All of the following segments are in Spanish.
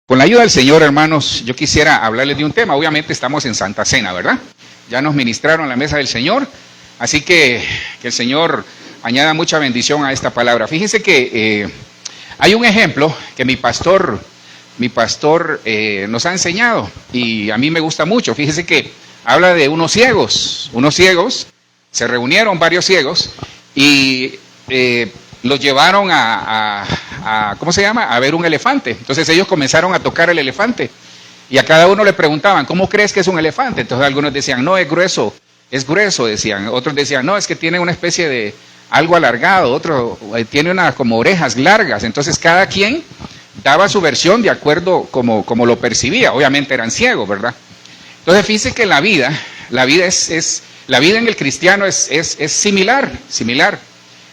Con la ayuda del Señor, hermanos, yo quisiera hablarles de un tema. Obviamente estamos en Santa Cena, ¿verdad? Ya nos ministraron la mesa del Señor, así que el Señor añada mucha bendición a esta palabra. Fíjense que hay un ejemplo que mi pastor nos ha enseñado y a mí me gusta mucho. Fíjense que habla de unos ciegos, se reunieron varios ciegos y los llevaron ¿cómo se llama? A ver un elefante. Entonces ellos comenzaron a tocar el elefante y a cada uno le preguntaban, ¿cómo crees que es un elefante? Entonces algunos decían, no, es grueso, decían. Otros decían, no, es que tiene una especie de algo alargado. Otro tiene unas como orejas largas. Entonces cada quien daba su versión de acuerdo como lo percibía. Obviamente eran ciegos, ¿verdad? Entonces fíjense que la vida en el cristiano es similar.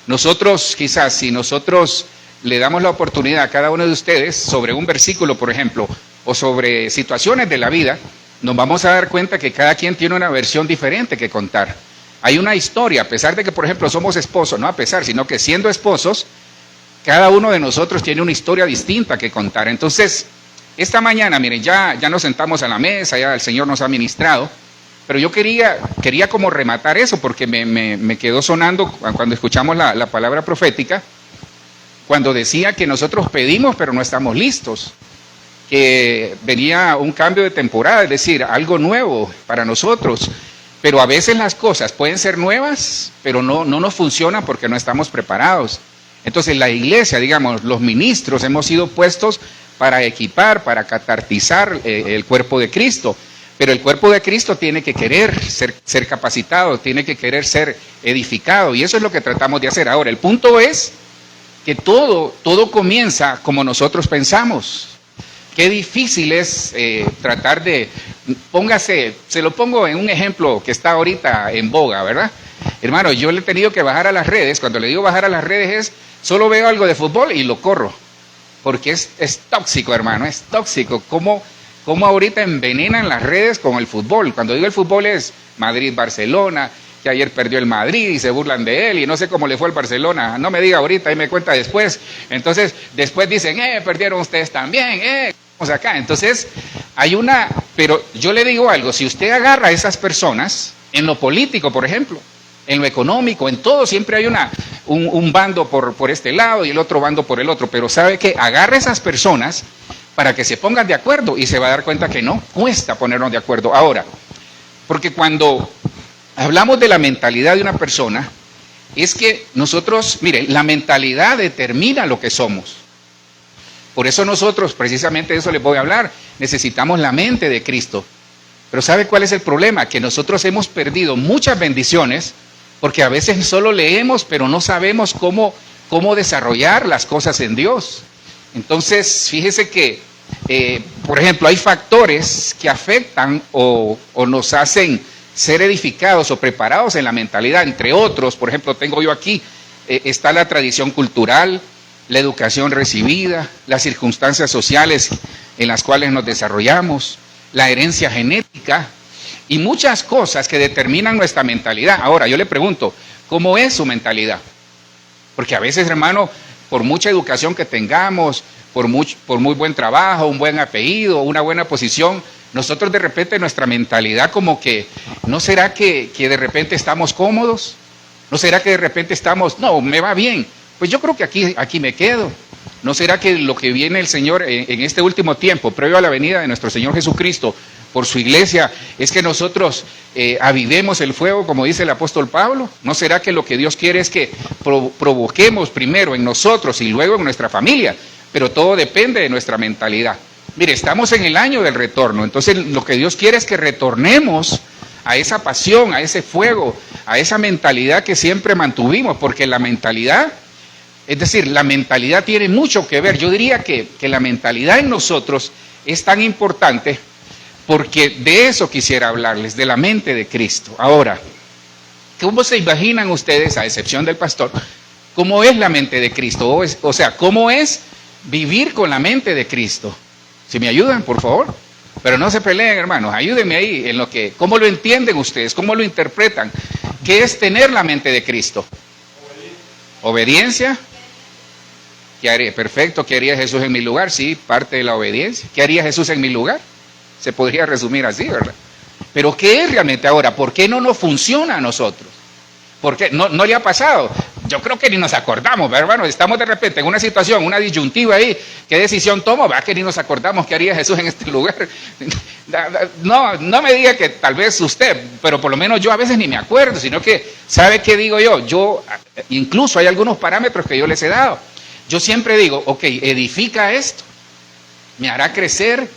Nosotros, quizás, si nosotros le damos la oportunidad a cada uno de ustedes sobre un versículo, por ejemplo, o sobre situaciones de la vida, nos vamos a dar cuenta que cada quien tiene una versión diferente que contar. Hay una historia, a pesar de que, por ejemplo, somos esposos, no a pesar, sino que siendo esposos, cada uno de nosotros tiene una historia distinta que contar. Entonces, esta mañana, miren, ya nos sentamos a la mesa, ya el Señor nos ha ministrado, pero yo quería como rematar eso, porque me quedó sonando cuando escuchamos la palabra profética, cuando decía que nosotros pedimos pero no estamos listos, que venía un cambio de temporada, es decir, algo nuevo para nosotros, pero a veces las cosas pueden ser nuevas, pero no nos funcionan porque no estamos preparados. Entonces la iglesia, digamos, los ministros hemos sido puestos para equipar, para catartizar el cuerpo de Cristo. Pero el cuerpo de Cristo tiene que querer ser capacitado, tiene que querer ser edificado, y eso es lo que tratamos de hacer. Ahora, el punto es que todo comienza como nosotros pensamos. Qué difícil es tratar de, se lo pongo en un ejemplo que está ahorita en boga, ¿verdad? Hermano, yo le he tenido que bajar a las redes. Cuando le digo bajar a las redes solo veo algo de fútbol y lo corro, porque es tóxico, hermano, es tóxico. ¿Cómo ahorita envenenan las redes con el fútbol? Cuando digo el fútbol es Madrid-Barcelona, que ayer perdió el Madrid y se burlan de él y no sé cómo le fue al Barcelona. No me diga ahorita, ahí me cuenta después. Entonces, después dicen, perdieron ustedes también, vamos acá. Entonces, pero yo le digo algo, si usted agarra a esas personas, en lo político, por ejemplo, en lo económico, en todo, siempre hay un bando por este lado y el otro bando por el otro, pero ¿sabe qué? Agarra a esas personas para que se pongan de acuerdo y se va a dar cuenta que no cuesta ponernos de acuerdo. Ahora, porque cuando hablamos de la mentalidad de una persona, es que nosotros, miren, la mentalidad determina lo que somos. Por eso nosotros, precisamente de eso les voy a hablar, necesitamos la mente de Cristo. Pero ¿sabe cuál es el problema? Que nosotros hemos perdido muchas bendiciones porque a veces solo leemos, pero no sabemos cómo desarrollar las cosas en Dios. Entonces, fíjese que, por ejemplo, hay factores que afectan o nos hacen ser edificados o preparados en la mentalidad. Entre otros, por ejemplo, tengo yo aquí, está la tradición cultural, la educación recibida, las circunstancias sociales en las cuales nos desarrollamos, la herencia genética y muchas cosas que determinan nuestra mentalidad. Ahora, yo le pregunto, ¿cómo es su mentalidad? Porque a veces, hermano, por mucha educación que tengamos, por muy buen trabajo, un buen apellido, una buena posición, nosotros de repente nuestra mentalidad como que, ¿no será que de repente estamos cómodos? ¿No será que de repente estamos, no, me va bien? Pues yo creo que aquí me quedo. ¿No será que lo que viene el Señor en este último tiempo, previo a la venida de nuestro Señor Jesucristo, por su iglesia, es que nosotros avivemos el fuego, como dice el apóstol Pablo? ¿No será que lo que Dios quiere es que provoquemos primero en nosotros y luego en nuestra familia? Pero todo depende de nuestra mentalidad. Mire, estamos en el año del retorno, entonces lo que Dios quiere es que retornemos a esa pasión, a ese fuego, a esa mentalidad que siempre mantuvimos, porque la mentalidad, es decir, la mentalidad tiene mucho que ver. Yo diría que la mentalidad en nosotros es tan importante, porque de eso quisiera hablarles, de la mente de Cristo. Ahora, ¿cómo se imaginan ustedes, a excepción del pastor, cómo es la mente de Cristo? O sea, ¿cómo es vivir con la mente de Cristo? Si me ayudan, por favor. Pero no se peleen, hermanos, ayúdenme ahí en ¿cómo lo entienden ustedes? ¿Cómo lo interpretan? ¿Qué es tener la mente de Cristo? Obediencia. ¿Qué haría? Perfecto, ¿qué haría Jesús en mi lugar? Sí, parte de la obediencia. ¿Qué haría Jesús en mi lugar? Se podría resumir así, ¿verdad? Pero ¿qué es realmente ahora? ¿Por qué no nos funciona a nosotros? ¿Por qué? No le ha pasado. Yo creo que ni nos acordamos, ¿verdad, hermano? Estamos de repente en una situación, una disyuntiva ahí. ¿Qué decisión tomo? Va que ni nos acordamos qué haría Jesús en este lugar. No me diga que tal vez usted, pero por lo menos yo a veces ni me acuerdo, sino que, ¿sabe qué digo yo? Yo, incluso hay algunos parámetros que yo les he dado. Yo siempre digo, ok, edifica esto, me hará crecer,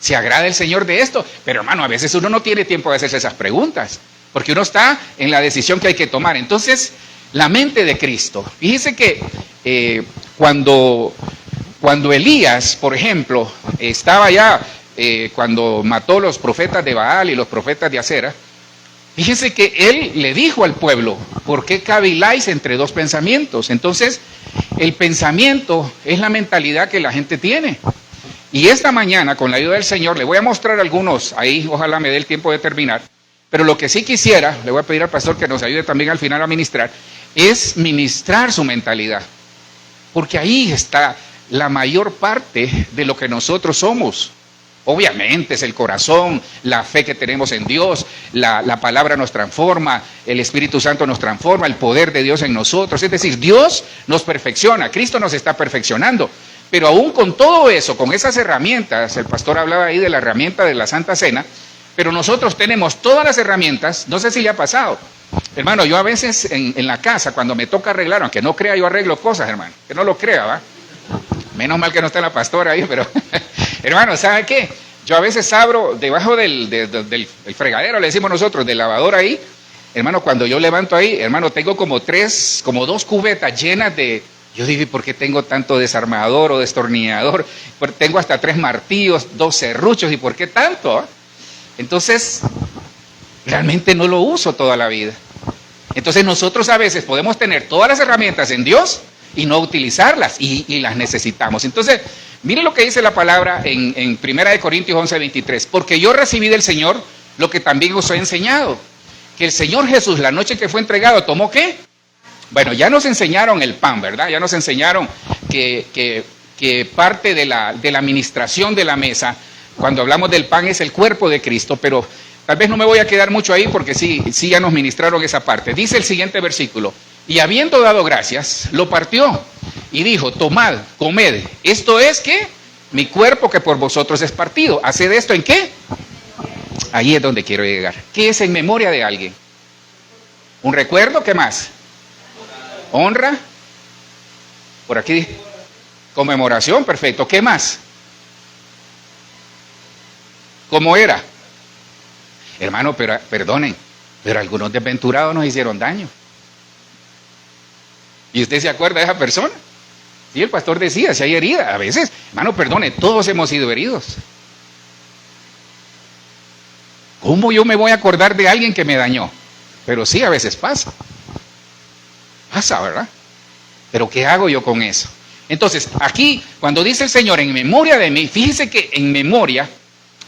se agrada el Señor de esto. Pero hermano, a veces uno no tiene tiempo de hacerse esas preguntas, porque uno está en la decisión que hay que tomar. Entonces, la mente de Cristo. Fíjese que cuando Elías, por ejemplo, estaba ya, cuando mató los profetas de Baal y los profetas de Acera, fíjense que él le dijo al pueblo, ¿por qué caviláis entre dos pensamientos? Entonces, el pensamiento es la mentalidad que la gente tiene. Y esta mañana, con la ayuda del Señor, le voy a mostrar algunos, ahí ojalá me dé el tiempo de terminar, pero lo que sí quisiera, le voy a pedir al pastor que nos ayude también al final a ministrar, es ministrar su mentalidad. Porque ahí está la mayor parte de lo que nosotros somos. Obviamente es el corazón, la fe que tenemos en Dios, la palabra nos transforma, el Espíritu Santo nos transforma, el poder de Dios en nosotros. Es decir, Dios nos perfecciona, Cristo nos está perfeccionando. Pero aún con todo eso, con esas herramientas, el pastor hablaba ahí de la herramienta de la Santa Cena, pero nosotros tenemos todas las herramientas. No sé si le ha pasado. Hermano, yo a veces en la casa, cuando me toca arreglar, aunque no crea, yo arreglo cosas, hermano, que no lo crea, ¿va? Menos mal que no está la pastora ahí, pero hermano, ¿sabe qué? Yo a veces abro debajo del fregadero, le decimos nosotros, del lavador ahí. Hermano, cuando yo levanto ahí, hermano, tengo como dos cubetas llenas de... Yo digo, ¿y por qué tengo tanto desarmador o destornillador? Tengo hasta 3 martillos, 2 serruchos, ¿y por qué tanto? Entonces, realmente no lo uso toda la vida. Entonces nosotros a veces podemos tener todas las herramientas en Dios y no utilizarlas, y las necesitamos. Entonces, mire lo que dice la palabra en 1 Corintios 11:23. Porque yo recibí del Señor lo que también os he enseñado, que el Señor Jesús, la noche que fue entregado, ¿tomó qué? Bueno, ya nos enseñaron el pan, ¿verdad? Ya nos enseñaron que parte de la administración de la mesa, cuando hablamos del pan, es el cuerpo de Cristo, pero tal vez no me voy a quedar mucho ahí porque sí ya nos ministraron esa parte. Dice el siguiente versículo, y habiendo dado gracias, lo partió y dijo, tomad, comed, esto es ¿qué? Mi cuerpo que por vosotros es partido. ¿Haced esto en qué? Ahí es donde quiero llegar. ¿Qué es en memoria de alguien? ¿Un recuerdo? ¿Qué más? Honra. Por aquí. Conmemoración, perfecto. ¿Qué más? ¿Cómo era? Hermano, pero perdonen, pero algunos desventurados nos hicieron daño. ¿Y usted se acuerda de esa persona? Sí, el pastor decía, si hay herida, a veces, hermano, perdone, todos hemos sido heridos. ¿Cómo yo me voy a acordar de alguien que me dañó? Pero sí, a veces pasa. Pasa, ¿verdad? Pero ¿qué hago yo con eso? Entonces, aquí, cuando dice el Señor, en memoria de mí, fíjese que en memoria,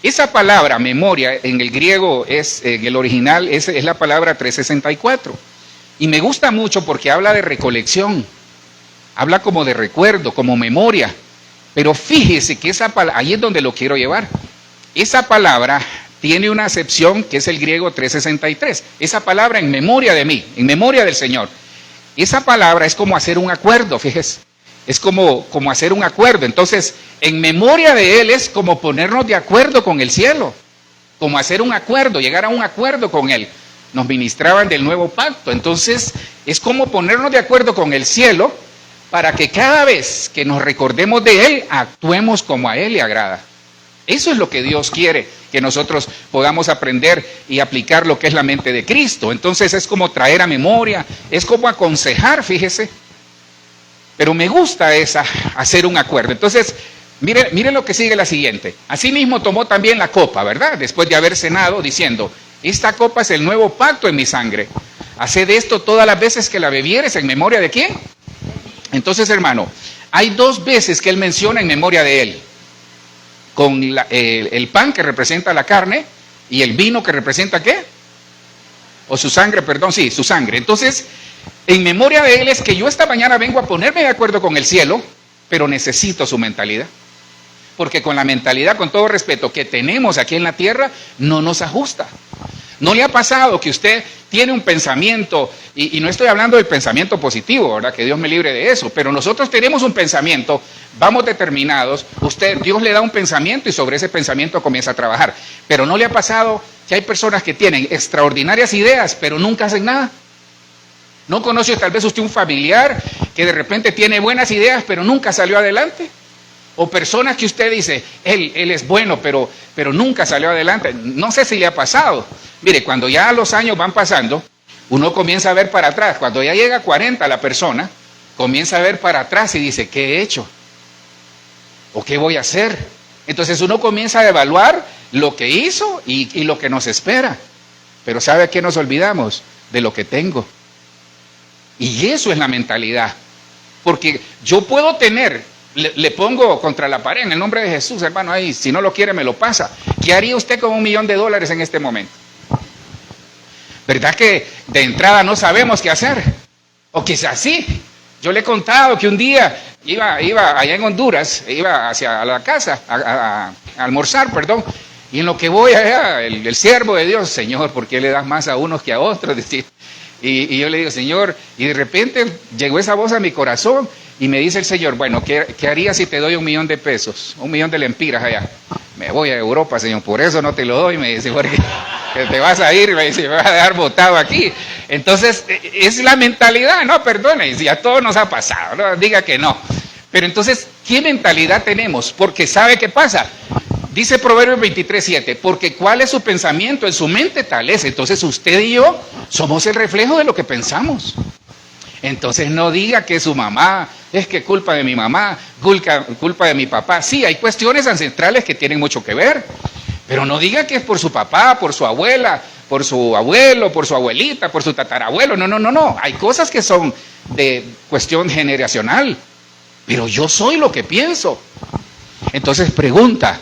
esa palabra memoria en el griego en el original es la palabra 364. Y me gusta mucho porque habla de recolección, habla como de recuerdo, como memoria. Pero fíjese que esa palabra, ahí es donde lo quiero llevar. Esa palabra tiene una acepción que es el griego 363. Esa palabra en memoria de mí, en memoria del Señor. Esa palabra es como hacer un acuerdo, fíjese. Es como hacer un acuerdo. Entonces, en memoria de Él es como ponernos de acuerdo con el cielo. Como hacer un acuerdo, llegar a un acuerdo con Él. Nos ministraban del nuevo pacto. Entonces, es como ponernos de acuerdo con el cielo para que cada vez que nos recordemos de Él, actuemos como a Él le agrada. Eso es lo que Dios quiere, que nosotros podamos aprender y aplicar lo que es la mente de Cristo. Entonces, es como traer a memoria, es como aconsejar, fíjese. Pero me gusta hacer un acuerdo. Entonces, mire lo que sigue la siguiente. Asimismo tomó también la copa, ¿verdad? Después de haber cenado, diciendo, esta copa es el nuevo pacto en mi sangre. Haced esto todas las veces que la bebieres, ¿en memoria de quién? Entonces, hermano, hay 2 veces que él menciona en memoria de él. Con el pan que representa la carne y el vino que representa ¿qué? O su sangre, perdón, sí, su sangre. Entonces, En memoria de Él es que yo esta mañana vengo a ponerme de acuerdo con el cielo, pero necesito su mentalidad. Porque con la mentalidad, con todo respeto, que tenemos aquí en la tierra, no nos ajusta. ¿No le ha pasado que usted tiene un pensamiento, y no estoy hablando del pensamiento positivo, ¿verdad? Que Dios me libre de eso, pero nosotros tenemos un pensamiento, vamos determinados, Dios le da un pensamiento y sobre ese pensamiento comienza a trabajar. Pero ¿no le ha pasado que hay personas que tienen extraordinarias ideas, pero nunca hacen nada? ¿No conoce tal vez usted un familiar que de repente tiene buenas ideas, pero nunca salió adelante? O personas que usted dice, él es bueno, pero nunca salió adelante. No sé si le ha pasado. Mire, cuando ya los años van pasando, uno comienza a ver para atrás. Cuando ya llega a 40 la persona, comienza a ver para atrás y dice, ¿qué he hecho? ¿O qué voy a hacer? Entonces uno comienza a evaluar lo que hizo y lo que nos espera. Pero ¿sabe qué nos olvidamos? De lo que tengo. Y eso es la mentalidad. Porque yo puedo tener, le pongo contra la pared en el nombre de Jesús, hermano, ahí, si no lo quiere me lo pasa. ¿Qué haría usted con $1 millón en este momento? ¿Verdad que de entrada no sabemos qué hacer? O quizás sí. Yo le he contado que un día iba allá en Honduras, iba hacia la casa a almorzar, perdón, y en lo que voy allá, el siervo de Dios, Señor, ¿por qué le das más a unos que a otros? Y yo le digo, Señor, y de repente llegó esa voz a mi corazón y me dice el Señor, bueno, ¿qué harías si te doy $1 millón? $1 millón de lempiras allá. Me voy a Europa, Señor, por eso no te lo doy, me dice, porque te vas a ir, me dice, me vas a dejar botado aquí. Entonces, es la mentalidad, no, perdone, si a todos nos ha pasado, no diga que no. Pero entonces, ¿qué mentalidad tenemos? Porque ¿sabe qué pasa? Dice Proverbios 23:7, porque ¿cuál es su pensamiento? En su mente tal es. Entonces usted y yo somos el reflejo de lo que pensamos. Entonces no diga que su mamá, es que culpa de mi mamá, culpa de mi papá. Sí, hay cuestiones ancestrales que tienen mucho que ver, pero no diga que es por su papá, por su abuela, por su abuelo, por su abuelita, por su tatarabuelo. No. Hay cosas que son de cuestión generacional, pero yo soy lo que pienso. Entonces pregunta,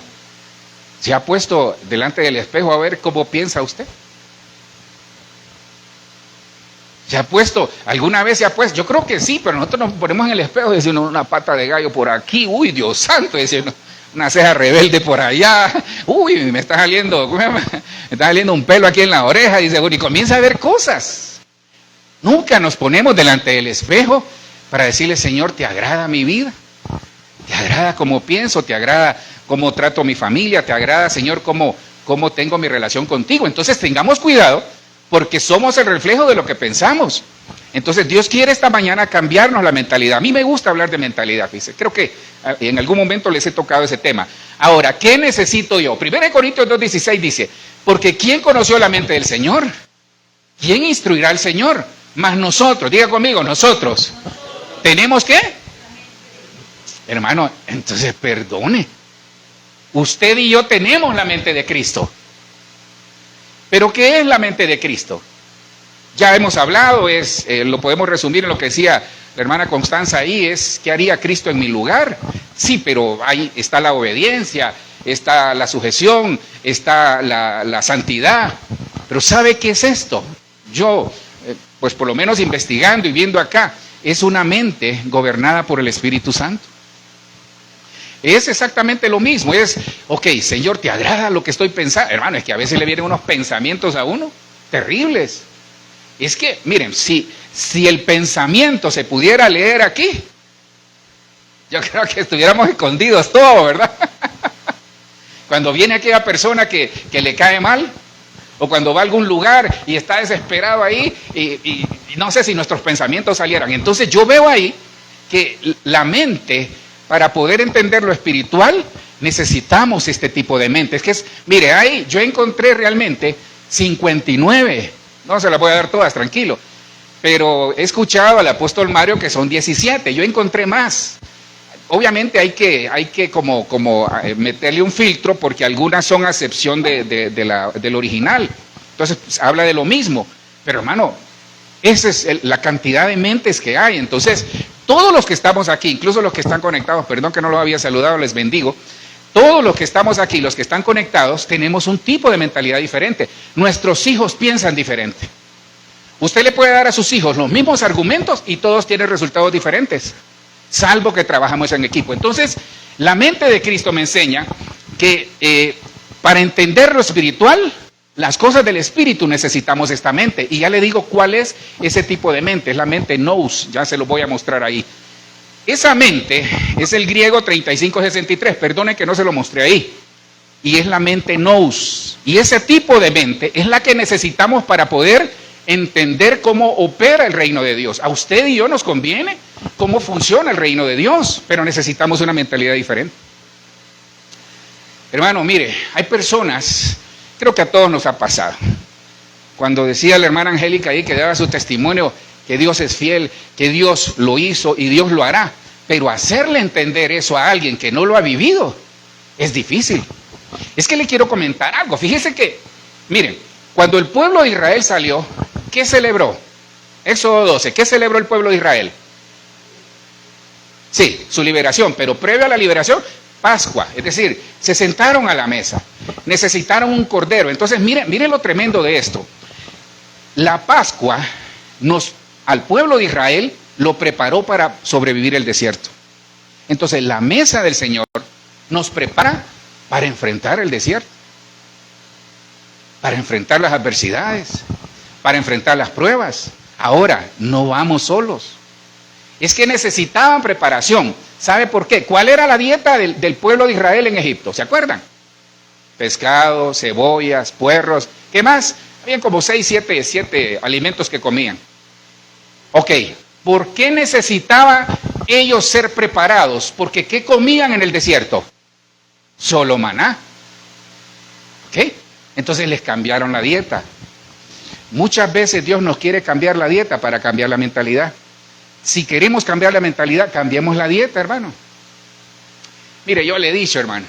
¿se ha puesto delante del espejo a ver cómo piensa usted? ¿Alguna vez se ha puesto? Yo creo que sí, pero nosotros nos ponemos en el espejo y decimos una pata de gallo por aquí, uy, Dios santo, decimos, una ceja rebelde por allá, uy, me está saliendo un pelo aquí en la oreja, dice, y comienza a ver cosas. Nunca nos ponemos delante del espejo para decirle, Señor, ¿te agrada mi vida? ¿Te agrada cómo pienso? ¿Te agrada cómo trato a mi familia? ¿Te agrada, Señor, cómo tengo mi relación contigo? Entonces tengamos cuidado, porque somos el reflejo de lo que pensamos. Entonces Dios quiere esta mañana cambiarnos la mentalidad. A mí me gusta hablar de mentalidad, fíjense. Creo que en algún momento les he tocado ese tema. Ahora, ¿qué necesito yo? 1 Corintios 2:16 dice, porque ¿quién conoció la mente del Señor? ¿Quién instruirá al Señor? Más nosotros, diga conmigo, nosotros. ¿Tenemos qué? Hermano, entonces perdone. Usted y yo tenemos la mente de Cristo. ¿Pero qué es la mente de Cristo? Ya hemos hablado, lo podemos resumir en lo que decía la hermana Constanza ahí, es ¿qué haría Cristo en mi lugar? Sí, pero ahí está la obediencia, está la sujeción, está la santidad. Pero ¿sabe qué es esto? Yo, pues por lo menos investigando y viendo acá, es una mente gobernada por el Espíritu Santo. Es exactamente lo mismo, ok, Señor, ¿te agrada lo que estoy pensando? Hermano, es que a veces le vienen unos pensamientos a uno terribles. Es que, miren, si el pensamiento se pudiera leer aquí, yo creo que estuviéramos escondidos todos, ¿verdad? Cuando viene aquella persona que le cae mal, o cuando va a algún lugar y está desesperado ahí, y no sé si nuestros pensamientos salieran. Entonces yo veo ahí que la mente, para poder entender lo espiritual, necesitamos este tipo de mente. Mire, ahí yo encontré realmente 59, no se las voy a dar todas, tranquilo, pero he escuchado al apóstol Mario que son 17, yo encontré más. Obviamente hay que como meterle un filtro, porque algunas son acepción del original, entonces pues, habla de lo mismo, pero hermano, esa es la cantidad de mentes que hay. Entonces todos los que estamos aquí, incluso los que están conectados, perdón que no los había saludado, les bendigo. Todos los que estamos aquí, los que están conectados, tenemos un tipo de mentalidad diferente. Nuestros hijos piensan diferente. Usted le puede dar a sus hijos los mismos argumentos y todos tienen resultados diferentes, salvo que trabajamos en equipo. Entonces, la mente de Cristo me enseña que para entender lo espiritual, las cosas del espíritu, necesitamos esta mente. Y ya le digo cuál es ese tipo de mente. Es la mente nous, ya se lo voy a mostrar ahí. Esa mente es el griego 3563, perdone que no se lo mostré ahí. Y es la mente nous. Y ese tipo de mente es la que necesitamos para poder entender cómo opera el reino de Dios. A usted y yo nos conviene cómo funciona el reino de Dios, pero necesitamos una mentalidad diferente. Hermano, mire, hay personas, creo que a todos nos ha pasado. Cuando decía la hermana Angélica ahí que daba su testimonio, que Dios es fiel, que Dios lo hizo y Dios lo hará. Pero hacerle entender eso a alguien que no lo ha vivido es difícil. Es que le quiero comentar algo. Fíjese que, miren, cuando el pueblo de Israel salió, ¿qué celebró? Éxodo 12, ¿qué celebró el pueblo de Israel? Sí, su liberación, pero previo a la liberación, Pascua. Es decir, se sentaron a la mesa, necesitaron un cordero. Entonces, miren lo tremendo de esto. La Pascua al pueblo de Israel lo preparó para sobrevivir el desierto. Entonces, la mesa del Señor nos prepara para enfrentar el desierto, para enfrentar las adversidades, para enfrentar las pruebas. Ahora, no vamos solos. Es que necesitaban preparación. ¿Sabe por qué? ¿Cuál era la dieta del pueblo de Israel en Egipto? ¿Se acuerdan? Pescado, cebollas, puerros. ¿Qué más? Habían como 6, 7 alimentos que comían. Ok, ¿por qué necesitaban ellos ser preparados? Porque ¿qué comían en el desierto? Solo maná. ¿Ok? Entonces les cambiaron la dieta. Muchas veces Dios nos quiere cambiar la dieta para cambiar la mentalidad. Si queremos cambiar la mentalidad, cambiemos la dieta, hermano. Mire, yo le he dicho, hermano.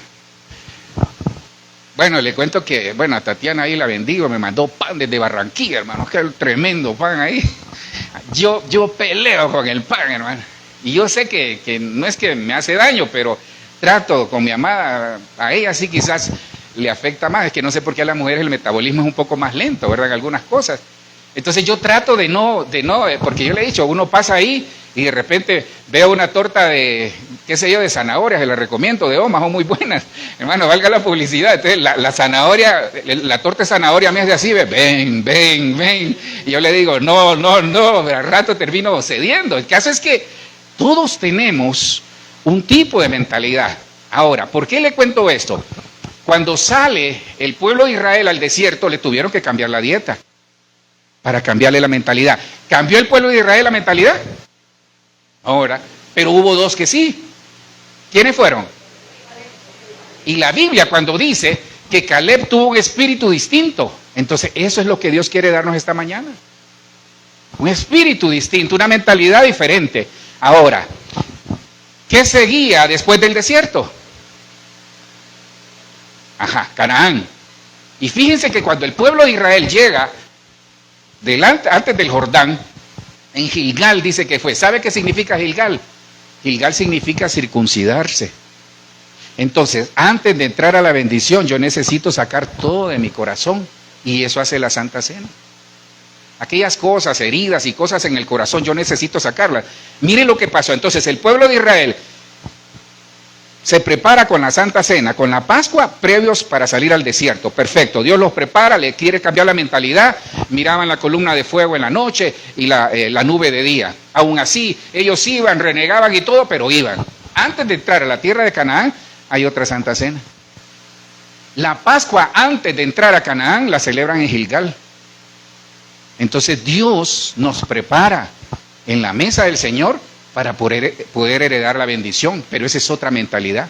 Bueno, le cuento que, a Tatiana ahí la bendigo, me mandó pan desde Barranquilla, hermano. Qué tremendo pan ahí. Yo peleo con el pan, hermano. Y yo sé que no es que me hace daño, pero trato con mi amada, a ella sí quizás le afecta más. Es que no sé por qué a las mujeres el metabolismo es un poco más lento, ¿verdad? En algunas cosas. Entonces yo trato de no, porque yo le he dicho, uno pasa ahí y de repente veo una torta de, qué sé yo, de zanahorias, se la recomiendo, de Omas, son muy buenas. Hermano, valga la publicidad. Entonces la zanahoria, la torta de zanahoria me hace así, ven. Y yo le digo, no, al rato termino cediendo. El caso es que todos tenemos un tipo de mentalidad. Ahora, ¿por qué le cuento esto? Cuando sale el pueblo de Israel al desierto, le tuvieron que cambiar la dieta para cambiarle la mentalidad. ¿Cambió el pueblo de Israel la mentalidad? Ahora, pero hubo dos que sí. ¿Quiénes fueron? Y la Biblia cuando dice que Caleb tuvo un espíritu distinto, entonces eso es lo que Dios quiere darnos esta mañana. Un espíritu distinto, una mentalidad diferente. Ahora, ¿qué seguía después del desierto? Canaán. Y fíjense que cuando el pueblo de Israel llega antes del Jordán, en Gilgal dice que fue. ¿Sabe qué significa Gilgal? Gilgal significa circuncidarse. Entonces, antes de entrar a la bendición, yo necesito sacar todo de mi corazón. Y eso hace la Santa Cena. Aquellas cosas, heridas y cosas en el corazón, yo necesito sacarlas. Mire lo que pasó. Entonces, el pueblo de Israel se prepara con la Santa Cena, con la Pascua, previos para salir al desierto. Perfecto, Dios los prepara, le quiere cambiar la mentalidad. Miraban la columna de fuego en la noche y la nube de día. Aún así, ellos iban, renegaban y todo, pero iban. Antes de entrar a la tierra de Canaán, hay otra Santa Cena. La Pascua, antes de entrar a Canaán, la celebran en Gilgal. Entonces Dios nos prepara en la mesa del Señor para poder heredar la bendición, pero esa es otra mentalidad.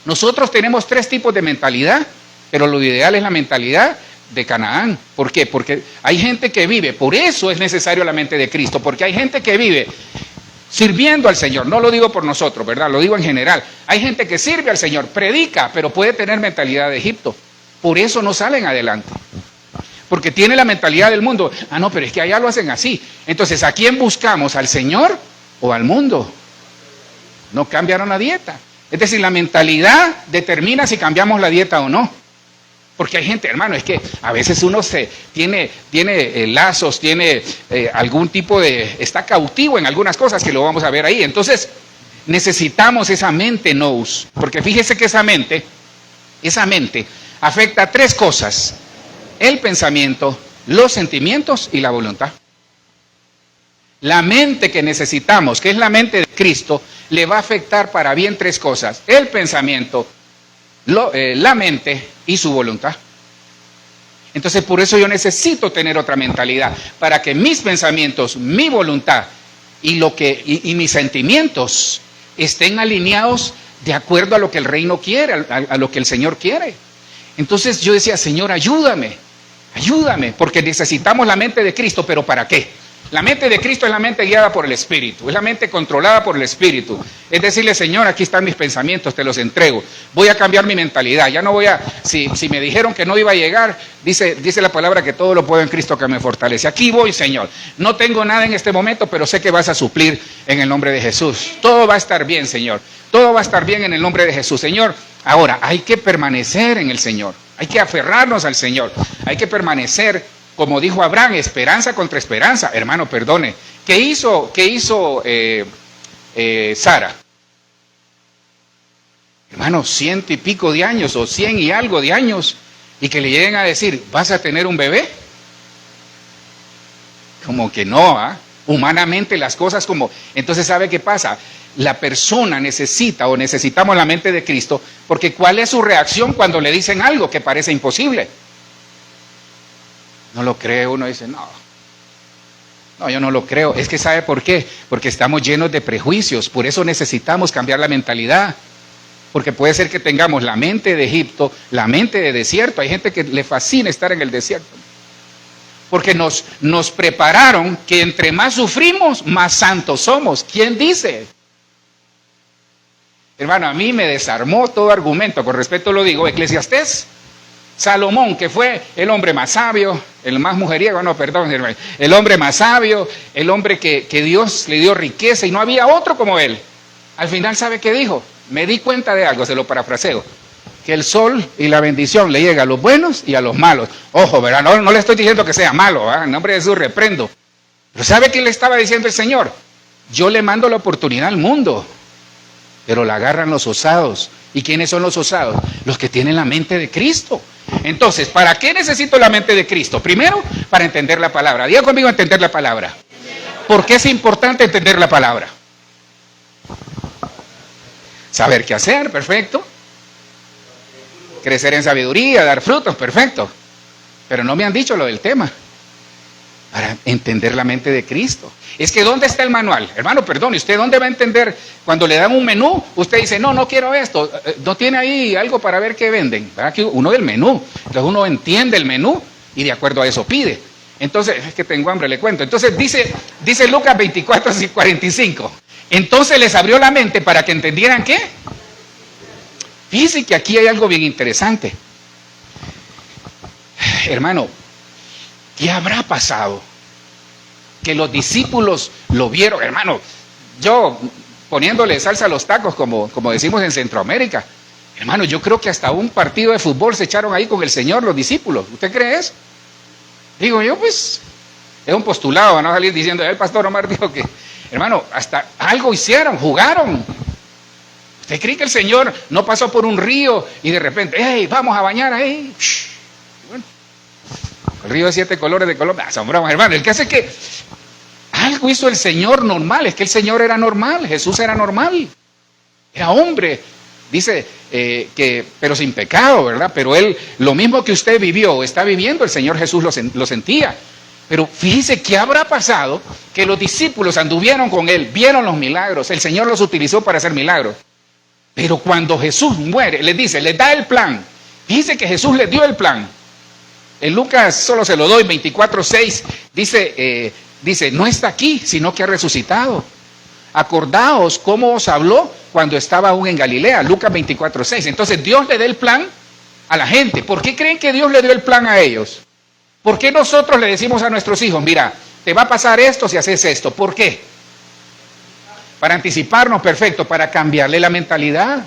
Nosotros tenemos 3 tipos de mentalidad, pero lo ideal es la mentalidad de Canaán. ¿Por qué? Porque hay gente que vive, por eso es necesario la mente de Cristo, porque hay gente que vive sirviendo al Señor, no lo digo por nosotros, ¿verdad? Lo digo en general. Hay gente que sirve al Señor, predica, pero puede tener mentalidad de Egipto. Por eso no salen adelante. Porque tiene la mentalidad del mundo. No, pero es que allá lo hacen así. Entonces, ¿a quién buscamos? ¿Al Señor o al mundo? No cambiaron la dieta. Es decir, la mentalidad determina si cambiamos la dieta o no. Porque hay gente, hermano, es que a veces uno tiene lazos, tiene algún tipo está cautivo en algunas cosas que lo vamos a ver ahí. Entonces, necesitamos esa mente nous, porque fíjese que esa mente afecta a 3 cosas: el pensamiento, los sentimientos y la voluntad. La mente que necesitamos, que es la mente de Cristo, le va a afectar para bien 3 cosas: el pensamiento, la mente y su voluntad. Entonces, por eso yo necesito tener otra mentalidad, para que mis pensamientos, mi voluntad y mis sentimientos estén alineados de acuerdo a lo que el reino quiere, a lo que el Señor quiere. Entonces yo decía: Señor, ayúdame, porque necesitamos la mente de Cristo. ¿Pero para qué? La mente de Cristo es la mente guiada por el Espíritu, es la mente controlada por el Espíritu. Es decirle: Señor, aquí están mis pensamientos, te los entrego. Voy a cambiar mi mentalidad. Ya no voy a, si me dijeron que no iba a llegar, dice la palabra que todo lo puedo en Cristo que me fortalece. Aquí voy, Señor. No tengo nada en este momento, pero sé que vas a suplir en el nombre de Jesús. Todo va a estar bien, Señor. Todo va a estar bien en el nombre de Jesús, Señor. Ahora, hay que permanecer en el Señor. Hay que aferrarnos al Señor. Hay que permanecer. Como dijo Abraham, esperanza contra esperanza. Hermano, perdone. ¿Qué hizo Sara? Hermano, 100 y pico de años, o 100 y algo de años, y que le lleguen a decir: ¿vas a tener un bebé? Como que no, ¿ah? Humanamente las cosas como... Entonces, ¿sabe qué pasa? La persona necesitamos la mente de Cristo, porque ¿cuál es su reacción cuando le dicen algo que parece imposible? No lo cree, uno dice: no, yo no lo creo. Es que ¿sabe por qué? Porque estamos llenos de prejuicios. Por eso necesitamos cambiar la mentalidad. Porque puede ser que tengamos la mente de Egipto, la mente de desierto. Hay gente que le fascina estar en el desierto. Porque nos prepararon que entre más sufrimos, más santos somos. ¿Quién dice? Hermano, a mí me desarmó todo argumento. Con respeto lo digo, Eclesiastés. Salomón, que fue el hombre más sabio, el más mujeriego, el hombre más sabio, el hombre que Dios le dio riqueza y no había otro como él. Al final, ¿sabe qué dijo? Me di cuenta de algo, se lo parafraseo: que el sol y la bendición le llega a los buenos y a los malos. Ojo, ¿verdad? No le estoy diciendo que sea malo, ¿verdad? En nombre de Jesús reprendo. Pero ¿sabe qué le estaba diciendo el Señor? Yo le mando la oportunidad al mundo, pero la agarran los osados. ¿Y quiénes son los osados? Los que tienen la mente de Cristo. Entonces, ¿para qué necesito la mente de Cristo? Primero, para entender la palabra. Diga conmigo: entender la palabra. ¿Por qué es importante entender la palabra? Saber qué hacer, perfecto. Crecer en sabiduría, dar frutos, perfecto. Pero no me han dicho lo del tema. Para entender la mente de Cristo. Es que ¿dónde está el manual? Hermano, perdone, ¿usted dónde va a entender? Cuando le dan un menú, usted dice: no quiero esto. ¿No tiene ahí algo para ver qué venden? ¿Verdad? Que uno del menú. Entonces uno entiende el menú y de acuerdo a eso pide. Entonces, es que tengo hambre, le cuento. Entonces dice Lucas 24:45. Entonces les abrió la mente para que entendieran ¿qué? Fíjense que aquí hay algo bien interesante. Hermano, ¿qué habrá pasado? Que los discípulos lo vieron. Hermano, yo poniéndole salsa a los tacos, como decimos en Centroamérica. Hermano, yo creo que hasta un partido de fútbol se echaron ahí con el Señor los discípulos. ¿Usted cree eso? Digo yo, pues, es un postulado, van a salir diciendo: el pastor Omar dijo que... Hermano, hasta algo hicieron, jugaron. ¿Usted cree que el Señor no pasó por un río y de repente: hey, vamos a bañar ahí? Bueno, el río de 7 colores de Colombia. Asombramos, hermano. El que hace que algo hizo el Señor normal. Es que el Señor era normal, Jesús era normal. Era hombre, dice pero sin pecado, ¿verdad? Pero él, lo mismo que usted vivió, está viviendo, el Señor Jesús lo sentía. Pero fíjese qué habrá pasado, que los discípulos anduvieron con él, vieron los milagros, el Señor los utilizó para hacer milagros. Pero cuando Jesús muere, les da el plan. Fíjese que Jesús les dio el plan. En Lucas, solo se lo doy, 24:6, dice: no está aquí, sino que ha resucitado. Acordaos cómo os habló cuando estaba aún en Galilea. Lucas 24:6. Entonces Dios le da el plan a la gente. ¿Por qué creen que Dios le dio el plan a ellos? ¿Por qué nosotros le decimos a nuestros hijos: mira, te va a pasar esto si haces esto? ¿Por qué? Para anticiparnos, perfecto, para cambiarle la mentalidad.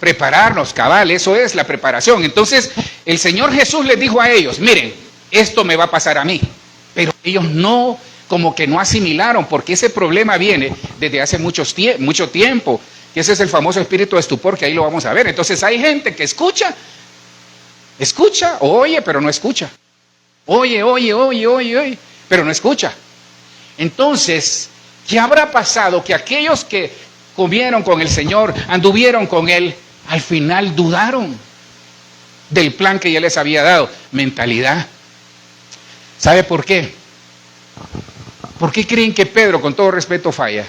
Prepararnos, cabal, eso es la preparación. Entonces, el Señor Jesús les dijo a ellos, miren, esto me va a pasar a mí. Pero ellos no, como que no asimilaron, porque ese problema viene desde hace mucho tiempo, que ese es el famoso espíritu de estupor, que ahí lo vamos a ver. Entonces hay gente que escucha, oye, pero no escucha. Oye, pero no escucha. Entonces, ¿qué habrá pasado? Que aquellos que comieron con el Señor, anduvieron con Él, al final dudaron del plan que ya les había dado. Mentalidad. ¿Sabe por qué? ¿Por qué creen que Pedro, con todo respeto, falla?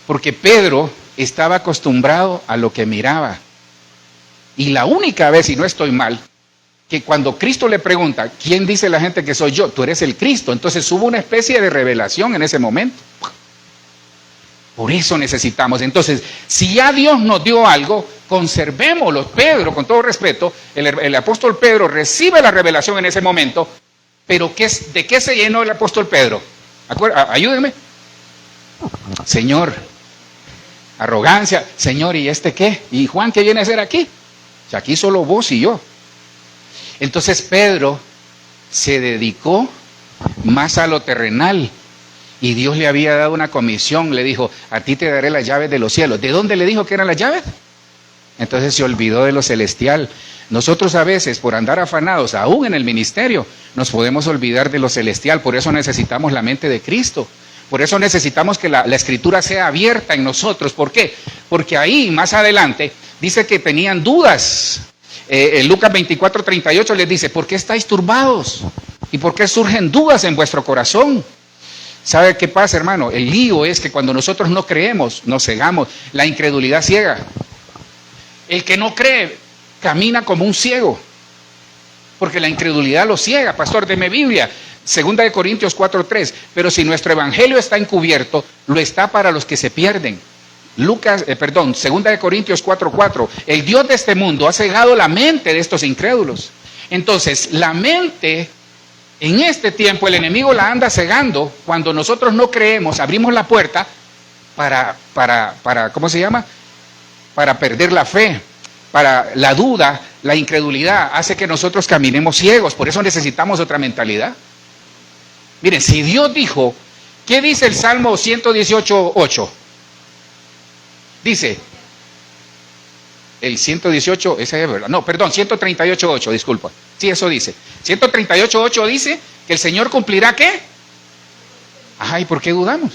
Porque Pedro estaba acostumbrado a lo que miraba. Y la única vez, y no estoy mal, que cuando Cristo le pregunta, ¿quién dice la gente que soy yo? Tú eres el Cristo. Entonces hubo una especie de revelación en ese momento. Por eso necesitamos. Entonces, si ya Dios nos dio algo, conservémoslo. Pedro, con todo respeto, el apóstol Pedro recibe la revelación en ese momento, pero ¿de qué se llenó el apóstol Pedro? Ayúdenme. Señor, arrogancia. Señor, ¿y este qué? ¿Y Juan qué viene a hacer aquí? O sea, aquí solo vos y yo. Entonces Pedro se dedicó más a lo terrenal. Y Dios le había dado una comisión, le dijo, a ti te daré las llaves de los cielos. ¿De dónde le dijo que eran las llaves? Entonces se olvidó de lo celestial. Nosotros a veces, por andar afanados, aún en el ministerio, nos podemos olvidar de lo celestial. Por eso necesitamos la mente de Cristo. Por eso necesitamos que la escritura sea abierta en nosotros. ¿Por qué? Porque ahí, más adelante, dice que tenían dudas. En Lucas 24:38 les dice, ¿por qué estáis turbados? ¿Y por qué surgen dudas en vuestro corazón? ¿Sabe qué pasa, hermano? El lío es que cuando nosotros no creemos, nos cegamos. La incredulidad ciega. El que no cree camina como un ciego, porque la incredulidad lo ciega. Pastor, deme Biblia. 2 Corintios 4:3. Pero si nuestro evangelio está encubierto, lo está para los que se pierden. 2 Corintios 4:4. El Dios de este mundo ha cegado la mente de estos incrédulos. Entonces, la mente, en este tiempo, el enemigo la anda cegando. Cuando nosotros no creemos, abrimos la puerta para ¿cómo se llama? Para perder la fe, para la duda, la incredulidad, hace que nosotros caminemos ciegos. Por eso necesitamos otra mentalidad. Miren, si Dios dijo, ¿qué dice el Salmo 118:8? Dice, el 118, esa es verdad, no, perdón, 138:8, disculpa. Sí, eso dice. 138:8 dice que el Señor cumplirá ¿qué? Ay, ¿por qué dudamos?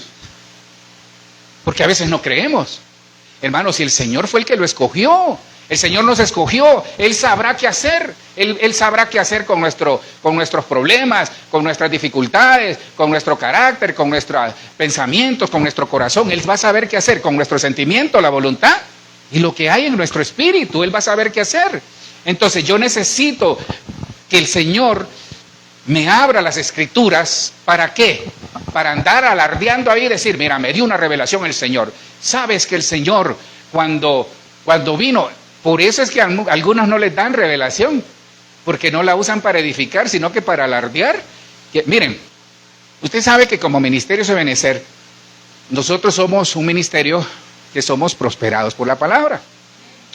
Porque a veces no creemos. Hermanos, si el Señor fue el que lo escogió, el Señor nos escogió, Él sabrá qué hacer. Él sabrá qué hacer con nuestros problemas, con nuestras dificultades, con nuestro carácter, con nuestros pensamientos, con nuestro corazón. Él va a saber qué hacer con nuestro sentimiento, la voluntad y lo que hay en nuestro espíritu. Él va a saber qué hacer. Entonces yo necesito que el Señor me abra las escrituras. ¿Para qué? Para andar alardeando ahí y decir, mira, me dio una revelación el Señor. Sabes que el Señor cuando vino, por eso es que a algunos no les dan revelación, porque no la usan para edificar, sino que para alardear. Miren, usted sabe que como Ministerio Ebenecer, nosotros somos un ministerio que somos prosperados por la palabra.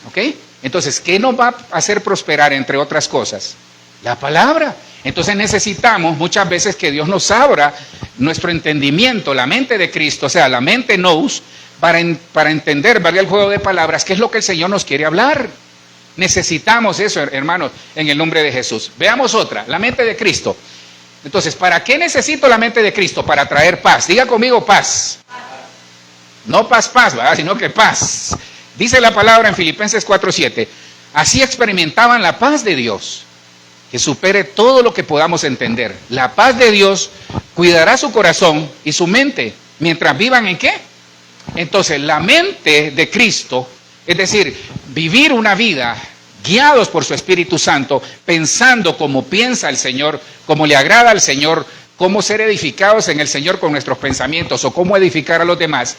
¿Ok? Entonces, ¿qué nos va a hacer prosperar, entre otras cosas? La palabra. Entonces necesitamos muchas veces que Dios nos abra nuestro entendimiento, la mente de Cristo, o sea, la mente nous, para entender, valga el juego de palabras, qué es lo que el Señor nos quiere hablar. Necesitamos eso, hermanos, en el nombre de Jesús. Veamos otra, la mente de Cristo. Entonces, ¿para qué necesito la mente de Cristo? Para traer paz. Diga conmigo paz. No paz, ¿verdad? Sino que paz. Dice la palabra en Filipenses 4:7. Así experimentaban la paz de Dios, que supere todo lo que podamos entender. La paz de Dios cuidará su corazón y su mente mientras vivan ¿en qué? Entonces, la mente de Cristo, es decir, vivir una vida guiados por su Espíritu Santo, pensando como piensa el Señor, como le agrada al Señor, cómo ser edificados en el Señor con nuestros pensamientos o cómo edificar a los demás.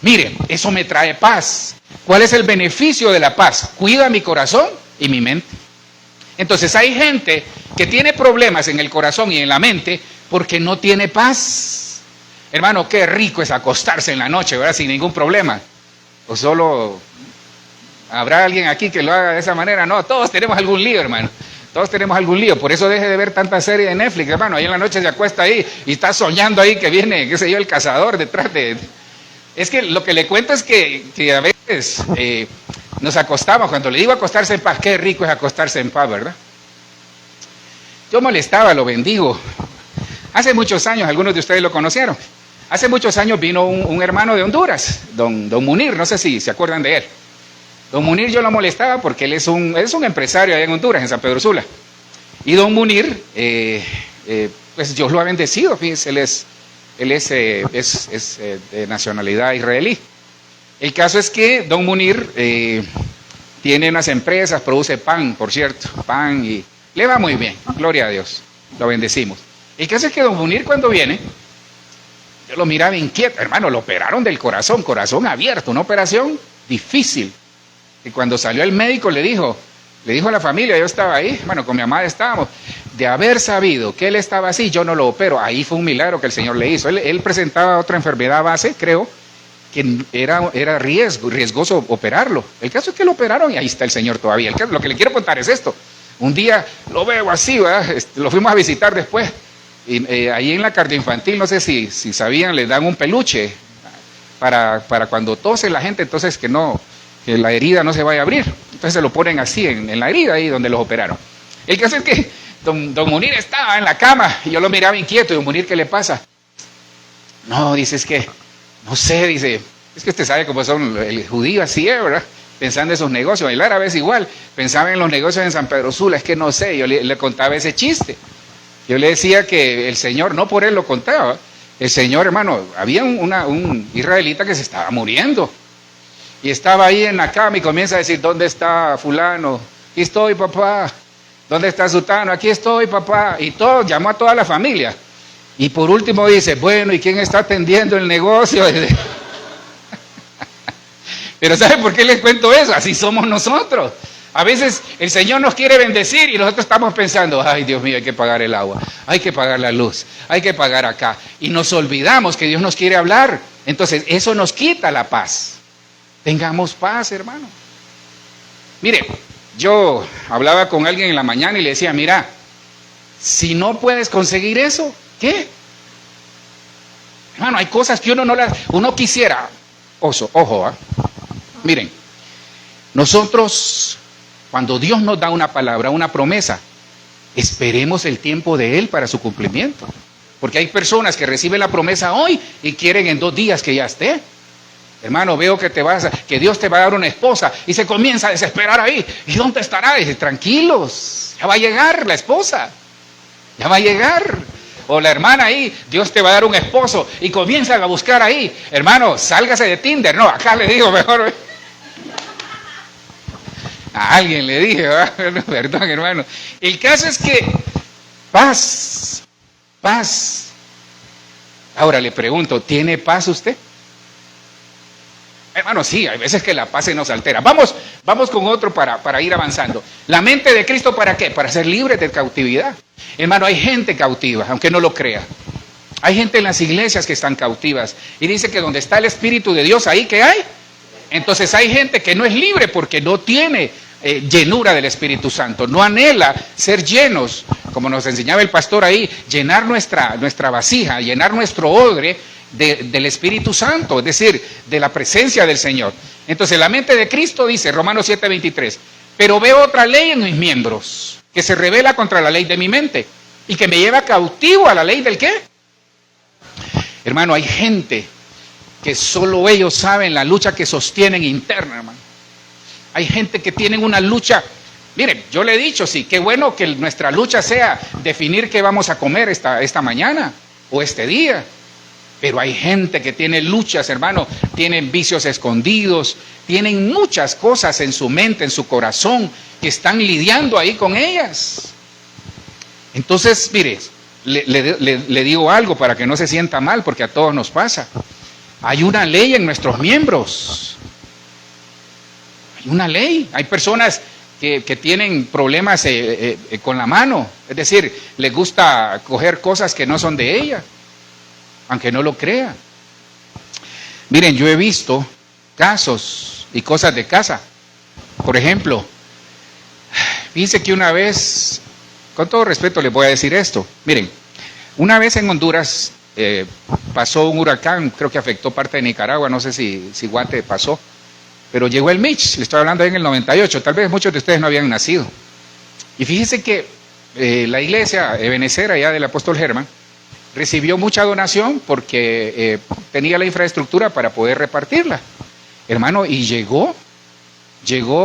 Miren, eso me trae paz. ¿Cuál es el beneficio de la paz? Cuida mi corazón y mi mente. Entonces hay gente que tiene problemas en el corazón y en la mente porque no tiene paz. Hermano, qué rico es acostarse en la noche, ¿verdad? Sin ningún problema. O solo ¿Habrá alguien aquí que lo haga de esa manera? No, todos tenemos algún lío, hermano. Todos tenemos algún lío. Por eso deje de ver tanta serie de Netflix, hermano. Ahí en la noche se acuesta ahí y está soñando ahí que viene, qué sé yo, el cazador detrás de... Es que lo que le cuento es que a veces nos acostamos. Cuando le digo acostarse en paz, qué rico es acostarse en paz, ¿verdad? Yo molestaba, lo bendigo. Hace muchos años, algunos de ustedes lo conocieron. Hace muchos años vino un hermano de Honduras, don Munir, no sé si se acuerdan de él. Don Munir yo lo molestaba porque él es un empresario allá en Honduras, en San Pedro Sula. Y don Munir, pues Dios lo ha bendecido, fíjense, él es de nacionalidad israelí. El caso es que don Munir tiene unas empresas, produce pan, por cierto, pan, y le va muy bien, gloria a Dios, lo bendecimos. El caso es que don Munir cuando viene, yo lo miraba inquieto, hermano, lo operaron del corazón abierto, una operación difícil. Y cuando salió el médico le dijo a la familia, yo estaba ahí, bueno, con mi amada estábamos, de haber sabido que él estaba así, yo no lo opero. Ahí fue un milagro que el Señor le hizo. Él presentaba otra enfermedad base, creo, que era riesgoso operarlo. El caso es que lo operaron y ahí está el Señor todavía. Lo que le quiero contar es esto. Un día lo veo así, ¿verdad? Lo fuimos a visitar después. Y ahí en la cardioinfantil, no sé si sabían, le dan un peluche para cuando tose la gente, entonces que la herida no se vaya a abrir. Entonces se lo ponen así en la herida ahí donde los operaron. El caso es que don Munir estaba en la cama y yo lo miraba inquieto. Y don Munir, ¿qué le pasa? No, dice, es que, no sé, dice, es que usted sabe cómo son el judío así, ¿verdad? Pensando en sus negocios. El árabe es igual, pensaba en los negocios en San Pedro Sula, es que no sé, yo le contaba ese chiste. Yo le decía que el Señor, no por él lo contaba, el Señor, hermano, había un israelita que se estaba muriendo. Y estaba ahí en la cama y comienza a decir, ¿dónde está fulano? Aquí estoy, papá. ¿Dónde está sutano? Aquí estoy, papá. Y todo, llamó a toda la familia. Y por último dice, bueno, ¿y quién está atendiendo el negocio? Pero ¿sabe por qué les cuento eso? Así somos nosotros. A veces el Señor nos quiere bendecir y nosotros estamos pensando, ay Dios mío, hay que pagar el agua, hay que pagar la luz, hay que pagar acá. Y nos olvidamos que Dios nos quiere hablar. Entonces eso nos quita la paz. Tengamos paz, hermano. Mire, yo hablaba con alguien en la mañana y le decía, mira, si no puedes conseguir eso, ¿qué? Hermano, hay cosas que uno quisiera. Ojo, ¿eh? Miren, nosotros, cuando Dios nos da una palabra, una promesa, esperemos el tiempo de Él para su cumplimiento. Porque hay personas que reciben la promesa hoy y quieren en 2 días que ya esté. Hermano, veo que que Dios te va a dar una esposa y se comienza a desesperar ahí. ¿Y dónde estará? Dice, tranquilos, ya va a llegar la esposa, ya va a llegar. O la hermana ahí, Dios te va a dar un esposo y comienzan a buscar ahí. Hermano, sálgase de Tinder. No, acá le digo mejor. A alguien le dije, perdón, hermano. El caso es que paz. Ahora le pregunto, ¿tiene paz usted? Hermano, sí, hay veces que la paz se nos altera. Vamos con otro para ir avanzando. La mente de Cristo, ¿para qué? Para ser libres de cautividad. Hermano, hay gente cautiva, aunque no lo crea. Hay gente en las iglesias que están cautivas. Y dice que donde está el Espíritu de Dios, ¿ahí qué hay? Entonces hay gente que no es libre porque no tiene llenura del Espíritu Santo. No anhela ser llenos, como nos enseñaba el pastor ahí, llenar nuestra vasija, llenar nuestro odre del Espíritu Santo, es decir, de la presencia del Señor. Entonces la mente de Cristo dice, Romanos 7:23, pero veo otra ley en mis miembros, que se revela contra la ley de mi mente, y que me lleva cautivo a la ley del ¿qué? Hermano, hay gente que solo ellos saben la lucha que sostienen interna, hermano. Hay gente que tienen una lucha. Miren, yo le he dicho, sí, qué bueno que nuestra lucha sea definir qué vamos a comer esta mañana o este día. Pero hay gente que tiene luchas, hermano, tienen vicios escondidos, tienen muchas cosas en su mente, en su corazón, que están lidiando ahí con ellas. Entonces, mire, le digo algo para que no se sienta mal, porque a todos nos pasa. Hay una ley en nuestros miembros. Hay una ley. Hay personas que tienen problemas con la mano. Es decir, les gusta coger cosas que no son de ella, aunque no lo crea. Miren, yo he visto casos y cosas de casa Por ejemplo, fíjense que una vez, con todo respeto les voy a decir esto, miren, una vez en Honduras pasó un huracán, creo que afectó parte de Nicaragua, no sé si Guate pasó, pero llegó el Mitch, le estoy hablando ahí en el 98, tal vez muchos de ustedes no habían nacido. Y fíjense que la iglesia ebenecera ya del apóstol Germán recibió mucha donación porque tenía la infraestructura para poder repartirla. Hermano, y llegó,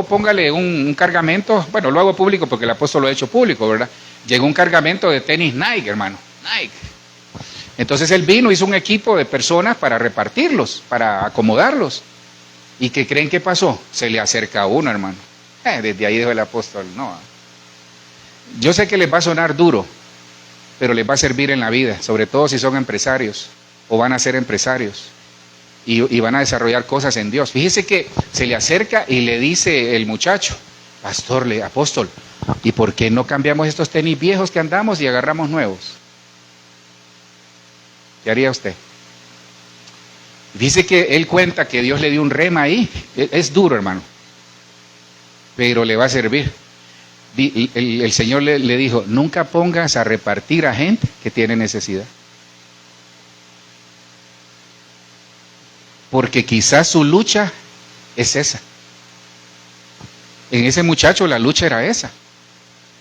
póngale un cargamento, bueno, lo hago público porque el apóstol lo ha hecho público, ¿verdad? Llegó un cargamento de tenis Nike, hermano, Nike. Entonces él vino, hizo un equipo de personas para repartirlos, para acomodarlos. ¿Y qué creen que pasó? Se le acerca a uno, hermano. Desde ahí dijo el apóstol, no. Yo sé que les va a sonar duro, pero les va a servir en la vida, sobre todo si son empresarios o van a ser empresarios y van a desarrollar cosas en Dios. Fíjese que se le acerca y le dice el muchacho, pastor, apóstol, ¿y por qué no cambiamos estos tenis viejos que andamos y agarramos nuevos? ¿Qué haría usted? Dice que él cuenta que Dios le dio un rema ahí, es duro, hermano, pero le va a servir. El Señor le dijo, nunca pongas a repartir a gente que tiene necesidad. Porque quizás su lucha es esa. En ese muchacho la lucha era esa.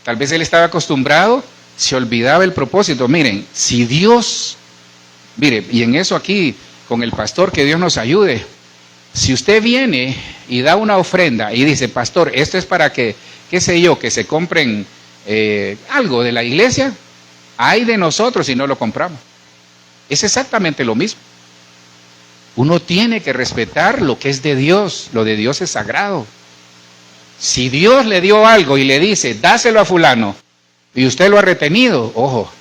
Tal vez él estaba acostumbrado, se olvidaba el propósito. Miren, si Dios, mire, y en eso aquí, con el pastor, que Dios nos ayude. Si usted viene y da una ofrenda y dice, pastor, esto es para que, qué sé yo, que se compren algo de la iglesia, ay de nosotros si no lo compramos. Es exactamente lo mismo. Uno tiene que respetar lo que es de Dios, lo de Dios es sagrado. Si Dios le dio algo y le dice, dáselo a fulano, y usted lo ha retenido, ojo,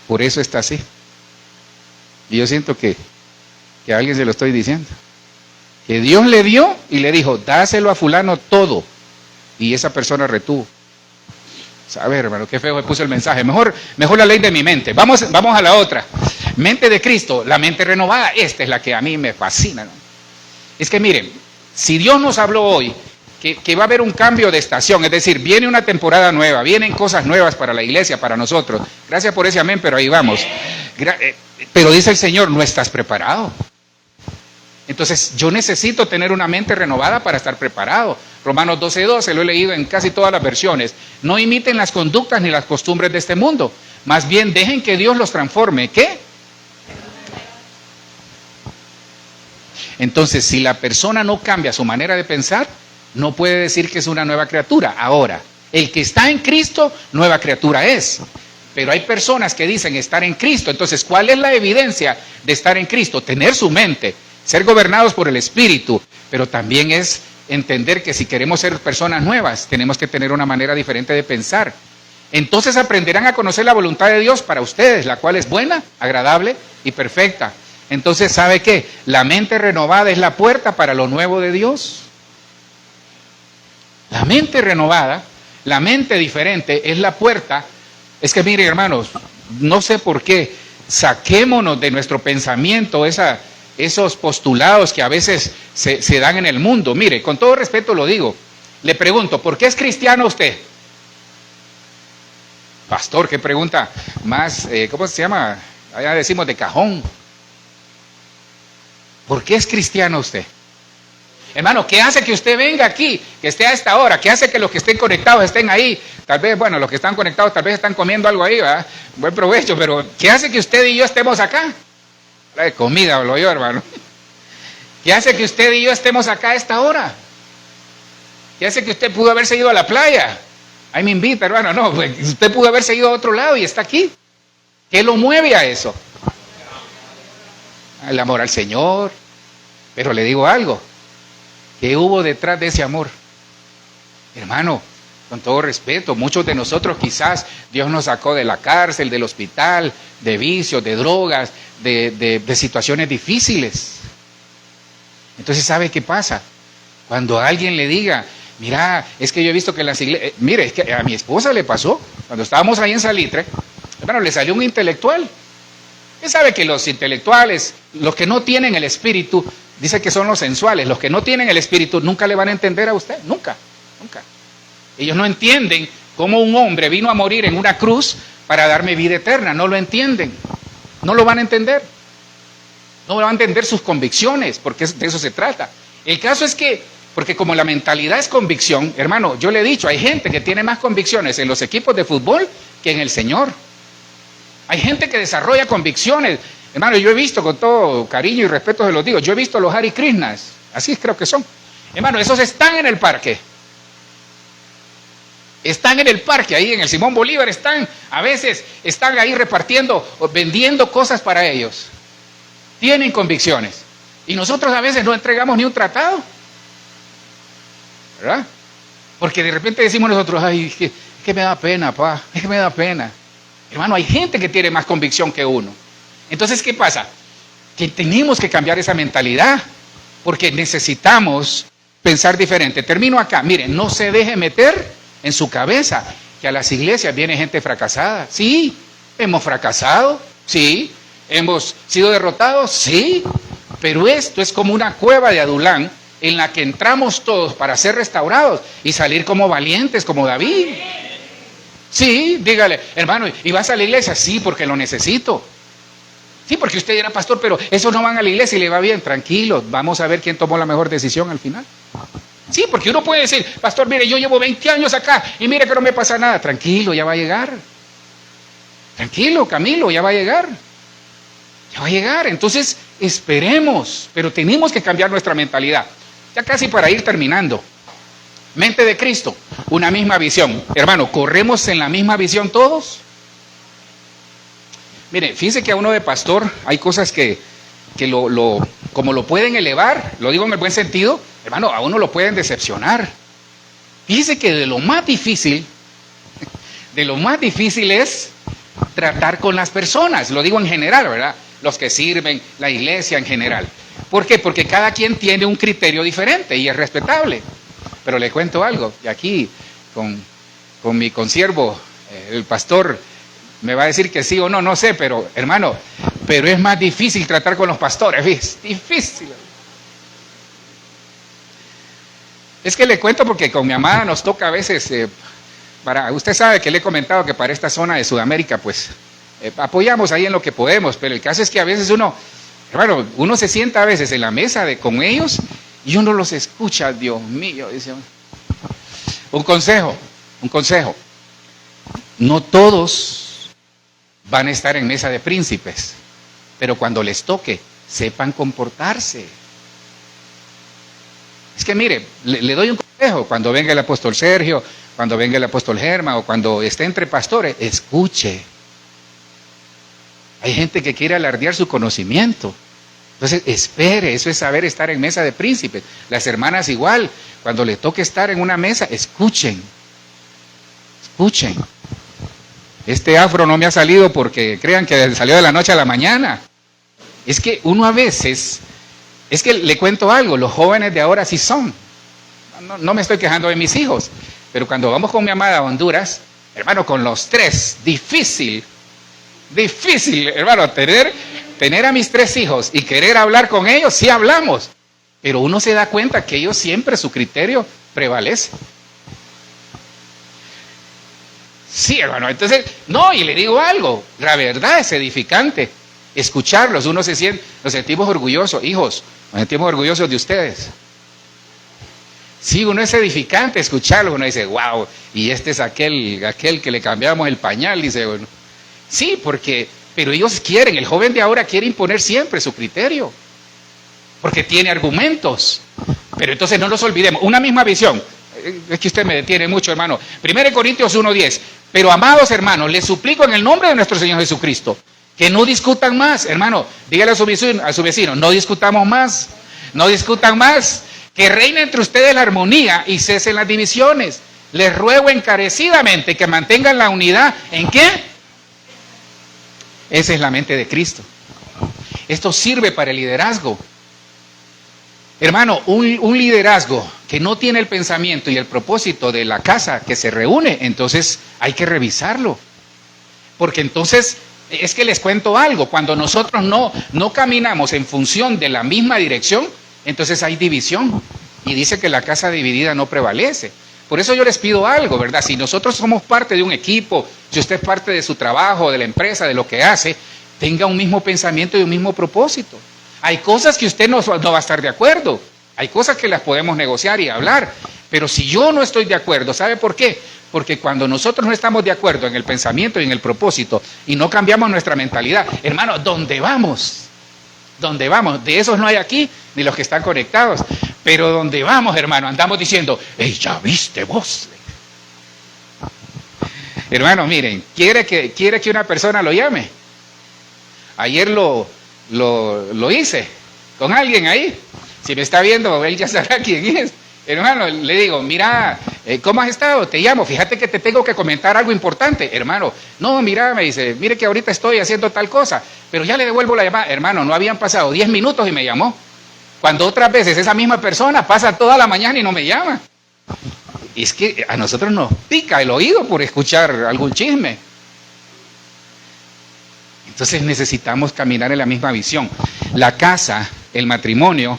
por eso está así. Y yo siento que a alguien se lo estoy diciendo. Que Dios le dio y le dijo, dáselo a fulano todo. Y esa persona retuvo. ¿Sabe, hermano? Qué feo me puso el mensaje. Mejor la ley de mi mente. Vamos a la otra. Mente de Cristo, la mente renovada. Esta es la que a mí me fascina, ¿no? Es que miren, si Dios nos habló hoy que va a haber un cambio de estación, es decir, viene una temporada nueva, vienen cosas nuevas para la iglesia, para nosotros. Gracias por ese amén, pero ahí vamos. Pero dice el Señor, no estás preparado. Entonces yo necesito tener una mente renovada para estar preparado. Romanos 12:12, lo he leído en casi todas las versiones. No imiten las conductas ni las costumbres de este mundo. Más bien dejen que Dios los transforme. ¿Qué? Entonces, si la persona no cambia su manera de pensar, no puede decir que es una nueva criatura. Ahora, el que está en Cristo, nueva criatura es. Pero hay personas que dicen estar en Cristo. Entonces, ¿cuál es la evidencia de estar en Cristo? Tener su mente, ser gobernados por el Espíritu, pero también es entender que si queremos ser personas nuevas, tenemos que tener una manera diferente de pensar. Entonces aprenderán a conocer la voluntad de Dios para ustedes, la cual es buena, agradable y perfecta. Entonces, ¿sabe qué? La mente renovada es la puerta para lo nuevo de Dios. La mente renovada, la mente diferente es la puerta. Es que miren, hermanos, no sé por qué, saquémonos de nuestro pensamiento esos postulados que a veces se dan en el mundo. Mire, con todo respeto lo digo, le pregunto, ¿por qué es cristiano usted? Pastor, qué pregunta más, ¿cómo se llama? Allá decimos de cajón. ¿Por qué es cristiano usted? Hermano, ¿qué hace que usted venga aquí, que esté a esta hora? ¿Qué hace que los que estén conectados estén ahí? Tal vez, bueno, los que están conectados tal vez están comiendo algo ahí, ¿verdad? Buen provecho, pero ¿qué hace que usted y yo estemos acá? La de comida, hablo yo, hermano. ¿Qué hace que usted y yo estemos acá a esta hora? ¿Qué hace que usted pudo haberse ido a la playa? Ahí me invita, hermano. No, pues usted pudo haberse ido a otro lado y está aquí. ¿Qué lo mueve a eso? El amor al Señor. Pero le digo algo. ¿Qué hubo detrás de ese amor? Hermano, con todo respeto, muchos de nosotros quizás Dios nos sacó de la cárcel, del hospital, de vicios, de drogas, de situaciones difíciles. Entonces, ¿sabe qué pasa? Cuando alguien le diga, mira, es que yo he visto que en las iglesias, mire, es que a mi esposa le pasó, cuando estábamos ahí en Salitre, hermano, le salió un intelectual. Usted sabe que los intelectuales, los que no tienen el espíritu, dice que son los sensuales. Los que no tienen el Espíritu nunca le van a entender a usted, nunca, nunca. Ellos no entienden cómo un hombre vino a morir en una cruz para darme vida eterna, no lo entienden, no lo van a entender. No van a entender sus convicciones, porque de eso se trata. El caso es que, porque como la mentalidad es convicción, hermano, yo le he dicho, hay gente que tiene más convicciones en los equipos de fútbol que en el Señor. Hay gente que desarrolla convicciones. Hermano, yo he visto, con todo cariño y respeto se los digo, yo he visto los Hare Krishnas, así creo que son. Hermano, esos están en el parque. Están en el parque, ahí en el Simón Bolívar a veces están ahí repartiendo, vendiendo cosas para ellos. Tienen convicciones. Y nosotros a veces no entregamos ni un tratado. ¿Verdad? Porque de repente decimos nosotros, ay, que me da pena, pa, es que me da pena. Hermano, hay gente que tiene más convicción que uno. Entonces, ¿qué pasa? Que tenemos que cambiar esa mentalidad, porque necesitamos pensar diferente. Termino acá. Miren, no se deje meter en su cabeza que a las iglesias viene gente fracasada. Sí, hemos fracasado, sí. ¿Hemos sido derrotados? Sí, pero esto es como una cueva de Adulán en la que entramos todos para ser restaurados y salir como valientes, como David. Sí, dígale, hermano, ¿y vas a la iglesia? Sí, porque lo necesito. Sí, porque usted era pastor, pero esos no van a la iglesia y le va bien. Tranquilo, vamos a ver quién tomó la mejor decisión al final. Sí, porque uno puede decir, pastor, mire, yo llevo 20 años acá y mire que no me pasa nada. Tranquilo, ya va a llegar. Tranquilo, Camilo, ya va a llegar. Ya va a llegar, entonces esperemos, pero tenemos que cambiar nuestra mentalidad. Ya casi para ir terminando. Mente de Cristo, una misma visión. Hermano, ¿corremos en la misma visión todos? Mire, fíjense que a uno de pastor hay cosas que como lo pueden elevar, lo digo en el buen sentido, hermano, a uno lo pueden decepcionar. Fíjese que de lo más difícil es tratar con las personas, lo digo en general, ¿verdad? Los que sirven, la iglesia en general. ¿Por qué? Porque cada quien tiene un criterio diferente y es respetable. Pero le cuento algo, y aquí con mi consiervo, el pastor, me va a decir que sí o no, no sé, pero hermano, pero es más difícil tratar con los pastores, es difícil. Es que le cuento porque con mi amada nos toca a veces, usted sabe que le he comentado que para esta zona de Sudamérica, pues, apoyamos ahí en lo que podemos, pero el caso es que a veces hermano, uno se sienta a veces en la mesa con ellos y uno los escucha, Dios mío, dice uno. Un consejo, no todos van a estar en mesa de príncipes, pero cuando les toque, sepan comportarse. Es que mire, le doy un consejo, cuando venga el apóstol Sergio, cuando venga el apóstol Germa o cuando esté entre pastores, escuche. Hay gente que quiere alardear su conocimiento. Entonces, espere, eso es saber estar en mesa de príncipes. Las hermanas igual, cuando le toque estar en una mesa, escuchen. Escuchen. Este afro no me ha salido porque crean que salió de la noche a la mañana. Es que uno a veces, es que le cuento algo, los jóvenes de ahora sí son. No me estoy quejando de mis hijos, pero cuando vamos con mi amada a Honduras, hermano, con los tres, difícil, hermano, tener a mis 3 hijos y querer hablar con ellos, sí hablamos, pero uno se da cuenta que ellos siempre su criterio prevalece. Sí, hermano, entonces, no, y le digo algo, la verdad es edificante, escucharlos, nos sentimos orgullosos, hijos, nos sentimos orgullosos de ustedes. Sí, uno es edificante escucharlos, uno dice, wow, y este es aquel que le cambiamos el pañal, dice uno. Sí, pero ellos quieren, el joven de ahora quiere imponer siempre su criterio, porque tiene argumentos. Pero entonces no nos olvidemos, una misma visión. Es que usted me detiene mucho, hermano. 1 Corintios 1:10. Pero amados hermanos, les suplico en el nombre de nuestro Señor Jesucristo, que no discutan más, hermano. Dígale a su vecino, no discutamos más, no discutan más. Que reine entre ustedes la armonía y cesen las divisiones. Les ruego encarecidamente que mantengan la unidad. ¿En qué? Esa es la mente de Cristo. Esto sirve para el liderazgo. Hermano, un liderazgo que no tiene el pensamiento y el propósito de la casa que se reúne, entonces hay que revisarlo. Porque entonces, es que les cuento algo, cuando nosotros no caminamos en función de la misma dirección, entonces hay división. Y dice que la casa dividida no prevalece. Por eso yo les pido algo, ¿verdad? Si nosotros somos parte de un equipo, si usted es parte de su trabajo, de la empresa, de lo que hace, tenga un mismo pensamiento y un mismo propósito. Hay cosas que usted no va a estar de acuerdo. Hay cosas que las podemos negociar y hablar. Pero si yo no estoy de acuerdo, ¿sabe por qué? Porque cuando nosotros no estamos de acuerdo en el pensamiento y en el propósito y no cambiamos nuestra mentalidad, hermano, ¿dónde vamos? ¿Dónde vamos? De esos no hay aquí, ni los que están conectados. Pero ¿dónde vamos, hermano? Andamos diciendo, ¡ey, ya viste vos! Hermano, miren, ¿quiere que una persona lo llame? Ayer lo hice con alguien ahí. Si me está viendo, él ya sabrá quién es. Hermano, le digo, mira, ¿cómo has estado? Te llamo, fíjate que te tengo que comentar algo importante. Hermano, no, mira, me dice, mire que ahorita estoy haciendo tal cosa, pero ya le devuelvo la llamada. Hermano, no habían pasado 10 minutos y me llamó. Cuando otras veces esa misma persona pasa toda la mañana y no me llama. Es que a nosotros nos pica el oído por escuchar algún chisme. Entonces necesitamos caminar en la misma visión. La casa, el matrimonio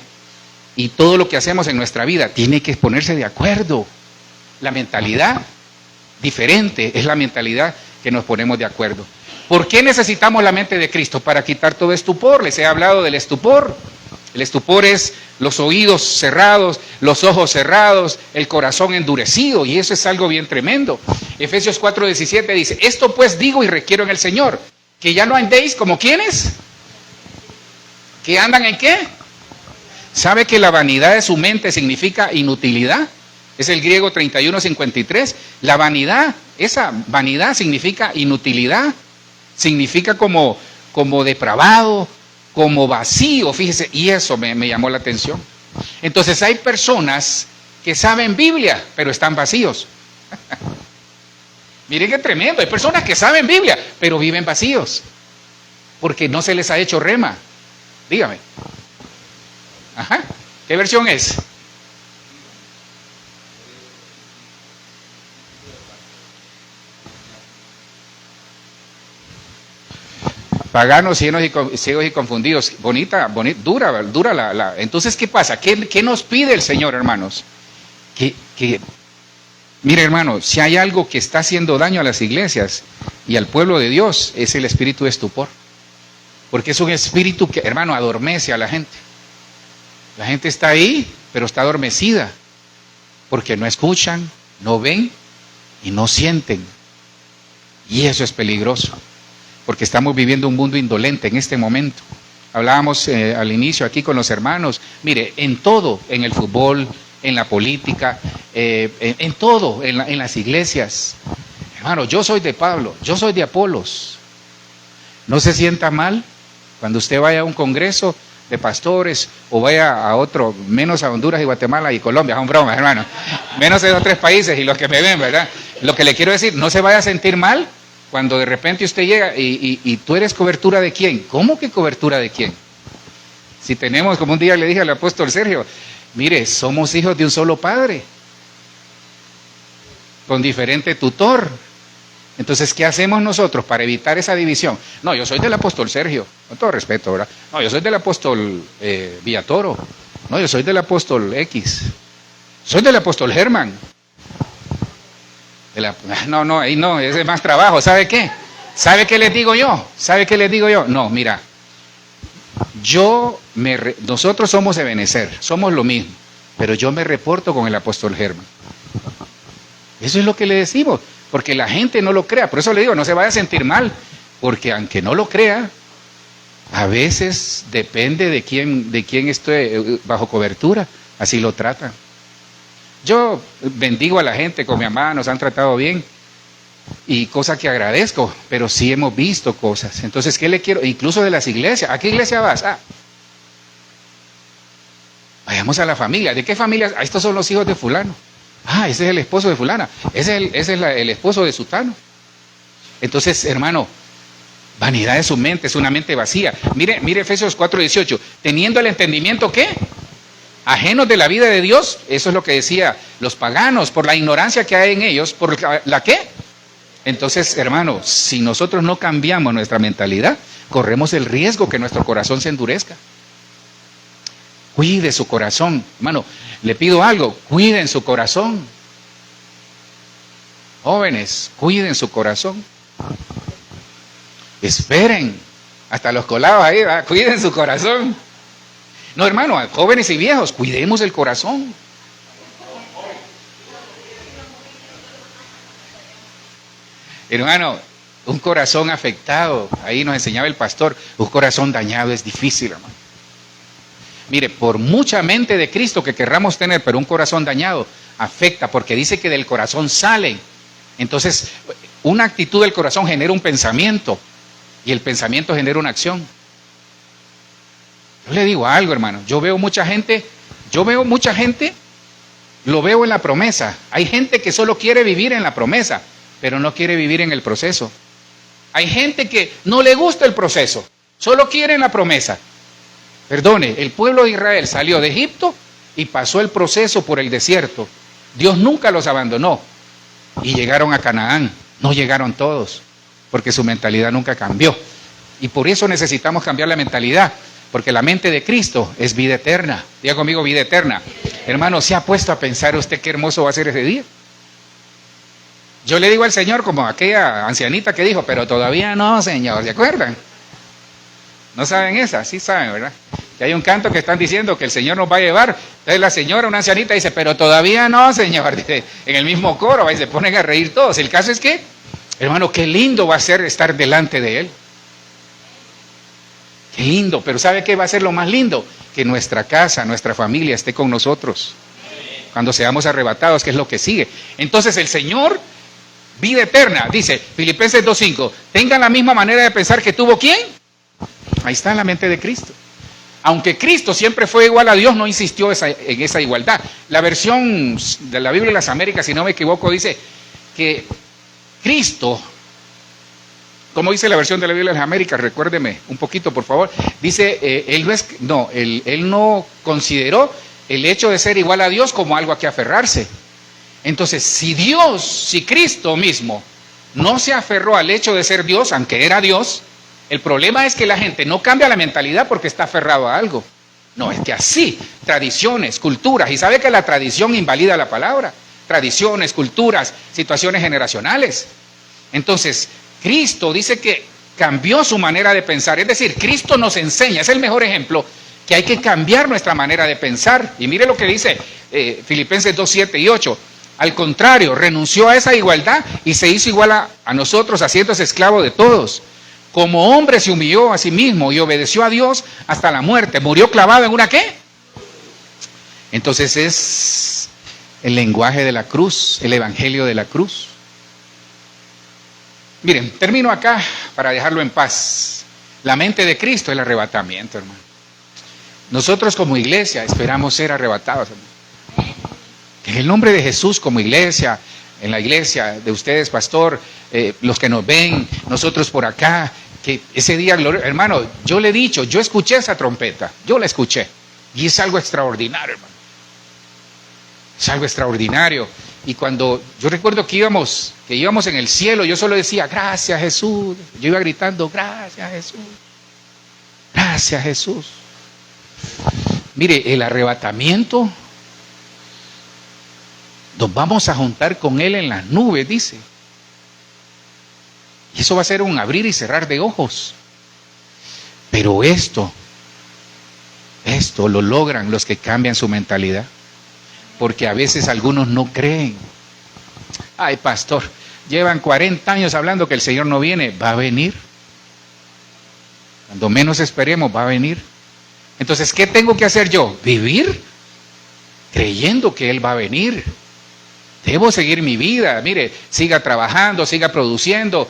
y todo lo que hacemos en nuestra vida tiene que ponerse de acuerdo. La mentalidad diferente es la mentalidad que nos ponemos de acuerdo. ¿Por qué necesitamos la mente de Cristo? Para quitar todo estupor. Les he hablado del estupor. El estupor es los oídos cerrados, los ojos cerrados, el corazón endurecido, y eso es algo bien tremendo. Efesios 4:17 dice, esto pues digo y requiero en el Señor, que ya no andéis como ¿quiénes? ¿Que andan en qué? ¿Sabe que la vanidad de su mente significa inutilidad? Es el griego 31:53. La vanidad, esa vanidad significa inutilidad, significa como depravado, como vacío, fíjese, y eso me llamó la atención. Entonces hay personas que saben Biblia, pero están vacíos. Miren qué tremendo, hay personas que saben Biblia, pero viven vacíos, porque no se les ha hecho rema. Dígame. Ajá, ¿qué versión es? Paganos, ciegos y confundidos. Bonita, dura la. Entonces, ¿qué pasa? ¿Qué nos pide el Señor, hermanos? Mire, hermano, si hay algo que está haciendo daño a las iglesias y al pueblo de Dios, es el espíritu de estupor. Porque es un espíritu que, hermano, adormece a la gente. La gente está ahí, pero está adormecida. Porque no escuchan, no ven y no sienten. Y eso es peligroso. Porque estamos viviendo un mundo indolente en este momento. Hablábamos al inicio aquí con los hermanos, mire, en todo, en el fútbol, en la política, en todo, en las iglesias. Hermano, yo soy de Pablo, yo soy de Apolos. No se sienta mal cuando usted vaya a un congreso de pastores o vaya a otro, menos a Honduras y Guatemala y Colombia, son bromas, hermano. Menos de 2 o 3 países y los que me ven, ¿verdad? Lo que le quiero decir, no se vaya a sentir mal cuando de repente usted llega y tú eres cobertura de quién. ¿Cómo que cobertura de quién? Si tenemos, como un día le dije al apóstol Sergio, mire, somos hijos de un solo padre, con diferente tutor. Entonces, ¿qué hacemos nosotros para evitar esa división? No, yo soy del apóstol Sergio, con todo respeto, ¿verdad? No, yo soy del apóstol Villatoro. No, yo soy del apóstol X. Soy del apóstol Germán. No, ahí no, ese es más trabajo. ¿Sabe qué? ¿Sabe qué les digo yo? ¿Sabe qué les digo yo? No, mira, nosotros somos Ebenezer, somos lo mismo, pero yo me reporto con el apóstol Germán. Eso es lo que le decimos, porque la gente no lo crea. Por eso le digo, no se vaya a sentir mal, porque aunque no lo crea, a veces depende de quién esté bajo cobertura, así lo tratan. Yo bendigo a la gente con mi mamá, nos han tratado bien y cosas que agradezco, pero sí hemos visto cosas. Entonces, ¿qué le quiero? Incluso de las iglesias. ¿A qué iglesia vas? Vayamos a la familia. ¿De qué familia? Estos son los hijos de fulano. Ese es el esposo de fulana. Ese es el esposo de sutano. Entonces, hermano, vanidad de su mente, es una mente vacía. Mire Efesios 4:18. Teniendo el entendimiento, ¿qué? Ajenos de la vida de Dios. Eso es lo que decía los paganos, por la ignorancia que hay en ellos, por la ¿qué? Entonces, hermano, si nosotros no cambiamos nuestra mentalidad, corremos el riesgo que nuestro corazón se endurezca. Cuide su corazón. Hermano, le pido algo, cuiden su corazón. Jóvenes, cuiden su corazón. Esperen, hasta los colados ahí, ¿verdad? Cuiden su corazón. No, hermano, jóvenes y viejos, cuidemos el corazón. Hermano, un corazón afectado, ahí nos enseñaba el pastor, un corazón dañado es difícil, hermano. Mire, por mucha mente de Cristo que querramos tener, pero un corazón dañado afecta, porque dice que del corazón sale. Entonces, una actitud del corazón genera un pensamiento, y el pensamiento genera una acción. Yo le digo algo, hermano, yo veo mucha gente, lo veo en la promesa. Hay gente que solo quiere vivir en la promesa, pero no quiere vivir en el proceso. Hay gente que no le gusta el proceso, solo quiere en la promesa. Perdone, el pueblo de Israel salió de Egipto y pasó el proceso por el desierto. Dios nunca los abandonó y llegaron a Canaán. No llegaron todos, porque su mentalidad nunca cambió. Y por eso necesitamos cambiar la mentalidad, porque la mente de Cristo es vida eterna. Diga conmigo, vida eterna. Hermano, ¿se ha puesto a pensar usted qué hermoso va a ser ese día? Yo le digo al Señor, como aquella ancianita que dijo, pero todavía no, Señor, ¿se acuerdan? ¿No saben esa? Sí saben, ¿verdad? Que hay un canto que están diciendo que el Señor nos va a llevar. Entonces la señora, una ancianita, dice, pero todavía no, Señor. Dice, en el mismo coro, y se ponen a reír todos. El caso es que, hermano, qué lindo va a ser estar delante de Él. Qué lindo, pero ¿sabe qué va a ser lo más lindo? Que nuestra casa, nuestra familia esté con nosotros. Cuando seamos arrebatados, que es lo que sigue. Entonces el Señor, vida eterna, dice, Filipenses 2:5, tengan la misma manera de pensar que tuvo ¿quién? Ahí está en la mente de Cristo. Aunque Cristo siempre fue igual a Dios, no insistió en esa igualdad. La versión de la Biblia de las Américas, si no me equivoco, dice que Cristo, como dice la versión de la Biblia de las Américas, recuérdeme un poquito, por favor, dice, él no consideró el hecho de ser igual a Dios como algo a que aferrarse. Entonces, si Cristo mismo no se aferró al hecho de ser Dios, aunque era Dios, el problema es que la gente no cambia la mentalidad porque está aferrado a algo. No, es que así, tradiciones, culturas, y sabe que la tradición invalida la palabra. Tradiciones, culturas, situaciones generacionales. Entonces, Cristo dice que cambió su manera de pensar. Es decir, Cristo nos enseña, es el mejor ejemplo, que hay que cambiar nuestra manera de pensar. Y mire lo que dice Filipenses 2:7 y 8. Al contrario, renunció a esa igualdad y se hizo igual a nosotros, haciéndose esclavo de todos. Como hombre se humilló a sí mismo y obedeció a Dios hasta la muerte. ¿Murió clavado en una qué? Entonces es el lenguaje de la cruz, el evangelio de la cruz. Miren, termino acá para dejarlo en paz. La mente de Cristo es el arrebatamiento, hermano. Nosotros como iglesia esperamos ser arrebatados, hermano. Que en el nombre de Jesús como iglesia, en la iglesia de ustedes, pastor, los que nos ven, nosotros por acá, que ese día, hermano, yo le he dicho, yo escuché esa trompeta, yo la escuché, y es algo extraordinario, hermano. Es algo extraordinario. Y cuando yo recuerdo que íbamos en el cielo, yo solo decía, gracias Jesús. Yo iba gritando, gracias Jesús. Gracias Jesús. Mire, el arrebatamiento, nos vamos a juntar con Él en las nubes, dice. Y eso va a ser un abrir y cerrar de ojos. Pero esto lo logran los que cambian su mentalidad. Porque a veces algunos no creen. Ay, pastor, llevan 40 años hablando que el Señor no viene. Va a venir. Cuando menos esperemos, va a venir. Entonces, ¿qué tengo que hacer yo? Vivir creyendo que Él va a venir. Debo seguir mi vida. Mire, siga trabajando, siga produciendo,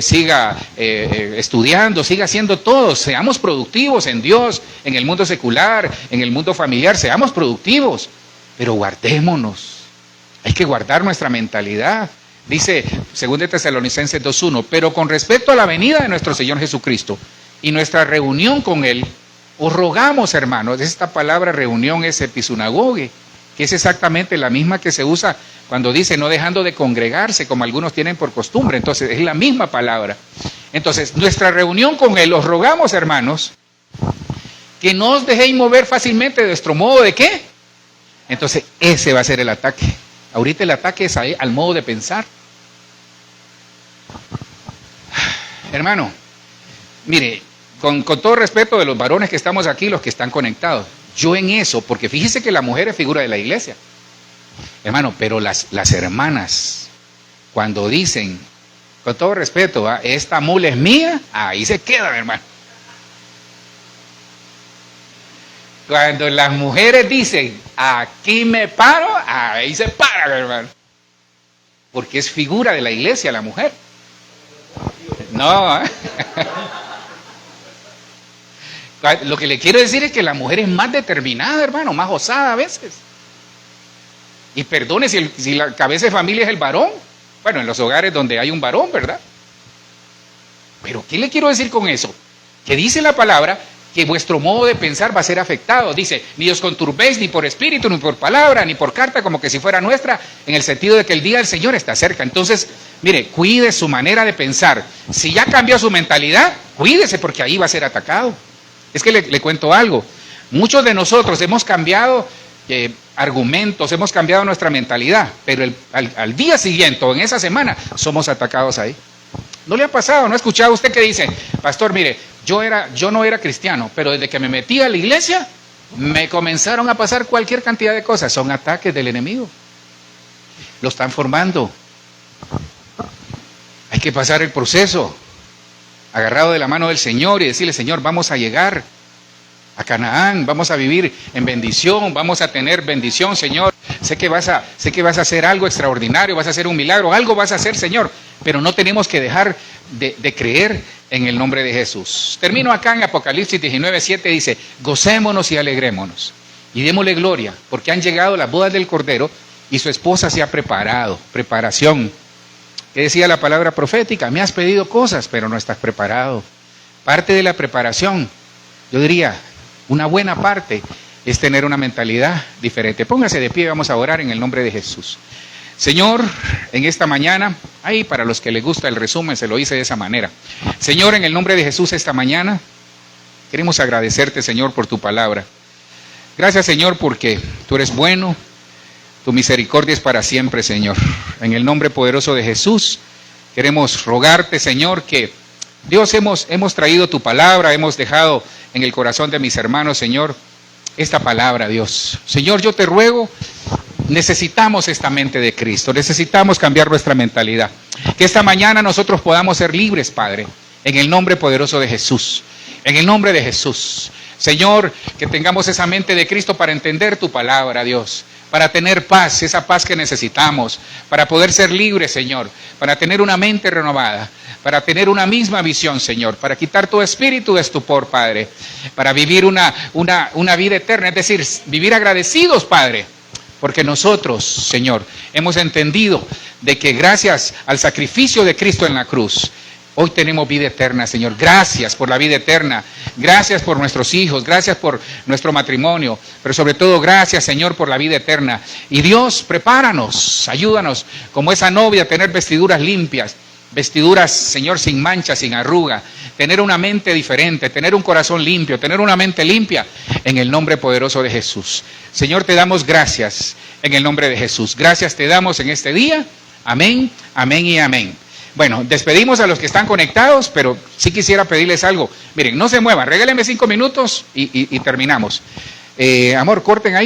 siga estudiando, siga haciendo todo. Seamos productivos en Dios, en el mundo secular, en el mundo familiar. Seamos productivos. Pero guardémonos, hay que guardar nuestra mentalidad. Dice 2 Tesalonicenses 2:1, pero con respecto a la venida de nuestro Señor Jesucristo y nuestra reunión con Él, os rogamos, hermanos, esta palabra reunión es episunagoge, que es exactamente la misma que se usa cuando dice no dejando de congregarse, como algunos tienen por costumbre. Entonces es la misma palabra. Entonces, nuestra reunión con Él, os rogamos, hermanos, Que no os dejéis mover fácilmente de vuestro modo de ¿qué? Entonces, ese va a ser el ataque. Ahorita el ataque es al modo de pensar. Hermano, mire, con todo respeto de los varones que estamos aquí, los que están conectados, yo en eso, porque fíjese que la mujer es figura de la iglesia. Hermano, pero las hermanas, cuando dicen, con todo respeto, esta mula es mía, ahí se quedan, hermano. Cuando las mujeres dicen, aquí me paro, ahí se paran, hermano. Porque es figura de la iglesia la mujer. No. Lo que le quiero decir es que la mujer es más determinada, hermano, más osada a veces. Y perdone si la cabeza de familia es el varón. Bueno, en los hogares donde hay un varón, ¿verdad? Pero ¿qué le quiero decir con eso? Que dice la palabra que vuestro modo de pensar va a ser afectado. Dice, ni os conturbéis ni por espíritu, ni por palabra, ni por carta, como que si fuera nuestra, en el sentido de que el día del Señor está cerca. Entonces, mire, cuide su manera de pensar. Si ya cambió su mentalidad, cuídese porque ahí va a ser atacado. Es que le cuento algo. Muchos de nosotros hemos cambiado argumentos, hemos cambiado nuestra mentalidad, pero al día siguiente o en esa semana somos atacados ahí. ¿No le ha pasado? ¿No ha escuchado usted que dice, pastor, mire, yo no era cristiano, pero desde que me metí a la iglesia, me comenzaron a pasar cualquier cantidad de cosas? Son ataques del enemigo. Lo están formando. Hay que pasar el proceso, agarrado de la mano del Señor y decirle, Señor, vamos a llegar a Canaán, vamos a vivir en bendición, vamos a tener bendición, Señor. Sé que vas a hacer algo extraordinario, vas a hacer un milagro, algo vas a hacer, Señor, pero no tenemos que dejar de creer en el nombre de Jesús. Termino acá en Apocalipsis 19:7, dice, gocémonos y alegrémonos y démosle gloria, porque han llegado las bodas del Cordero y su esposa se ha preparado. Preparación. ¿Qué decía la palabra profética? Me has pedido cosas, pero no estás preparado. Parte de la preparación, yo diría, una buena parte es tener una mentalidad diferente. Póngase de pie y vamos a orar en el nombre de Jesús. Señor, en esta mañana, ahí para los que les gusta el resumen, se lo hice de esa manera. Señor, en el nombre de Jesús esta mañana, queremos agradecerte, Señor, por tu palabra. Gracias, Señor, porque tú eres bueno, tu misericordia es para siempre, Señor. En el nombre poderoso de Jesús, queremos rogarte, Señor, que Dios hemos traído tu palabra, hemos dejado en el corazón de mis hermanos, Señor, esta palabra, Dios. Señor, yo te ruego, necesitamos esta mente de Cristo, necesitamos cambiar nuestra mentalidad. Que esta mañana nosotros podamos ser libres, Padre, en el nombre poderoso de Jesús. En el nombre de Jesús. Señor, que tengamos esa mente de Cristo para entender tu palabra, Dios. Para tener paz, esa paz que necesitamos. Para poder ser libres, Señor. Para tener una mente renovada. Para tener una misma visión, Señor, para quitar todo espíritu de estupor, Padre, para vivir una vida eterna, es decir, vivir agradecidos, Padre, porque nosotros, Señor, hemos entendido de que gracias al sacrificio de Cristo en la cruz, hoy tenemos vida eterna, Señor. Gracias por la vida eterna, gracias por nuestros hijos, gracias por nuestro matrimonio, pero sobre todo gracias, Señor, por la vida eterna. Y Dios, prepáranos, ayúdanos como esa novia a tener vestiduras limpias, vestiduras, Señor, sin mancha, sin arruga, tener una mente diferente, tener un corazón limpio, tener una mente limpia, en el nombre poderoso de Jesús. Señor, te damos gracias en el nombre de Jesús. Gracias te damos en este día. Amén, amén y amén. Bueno, despedimos a los que están conectados, pero sí quisiera pedirles algo. Miren, no se muevan, regálenme 5 minutos y terminamos. Amor, corten ahí.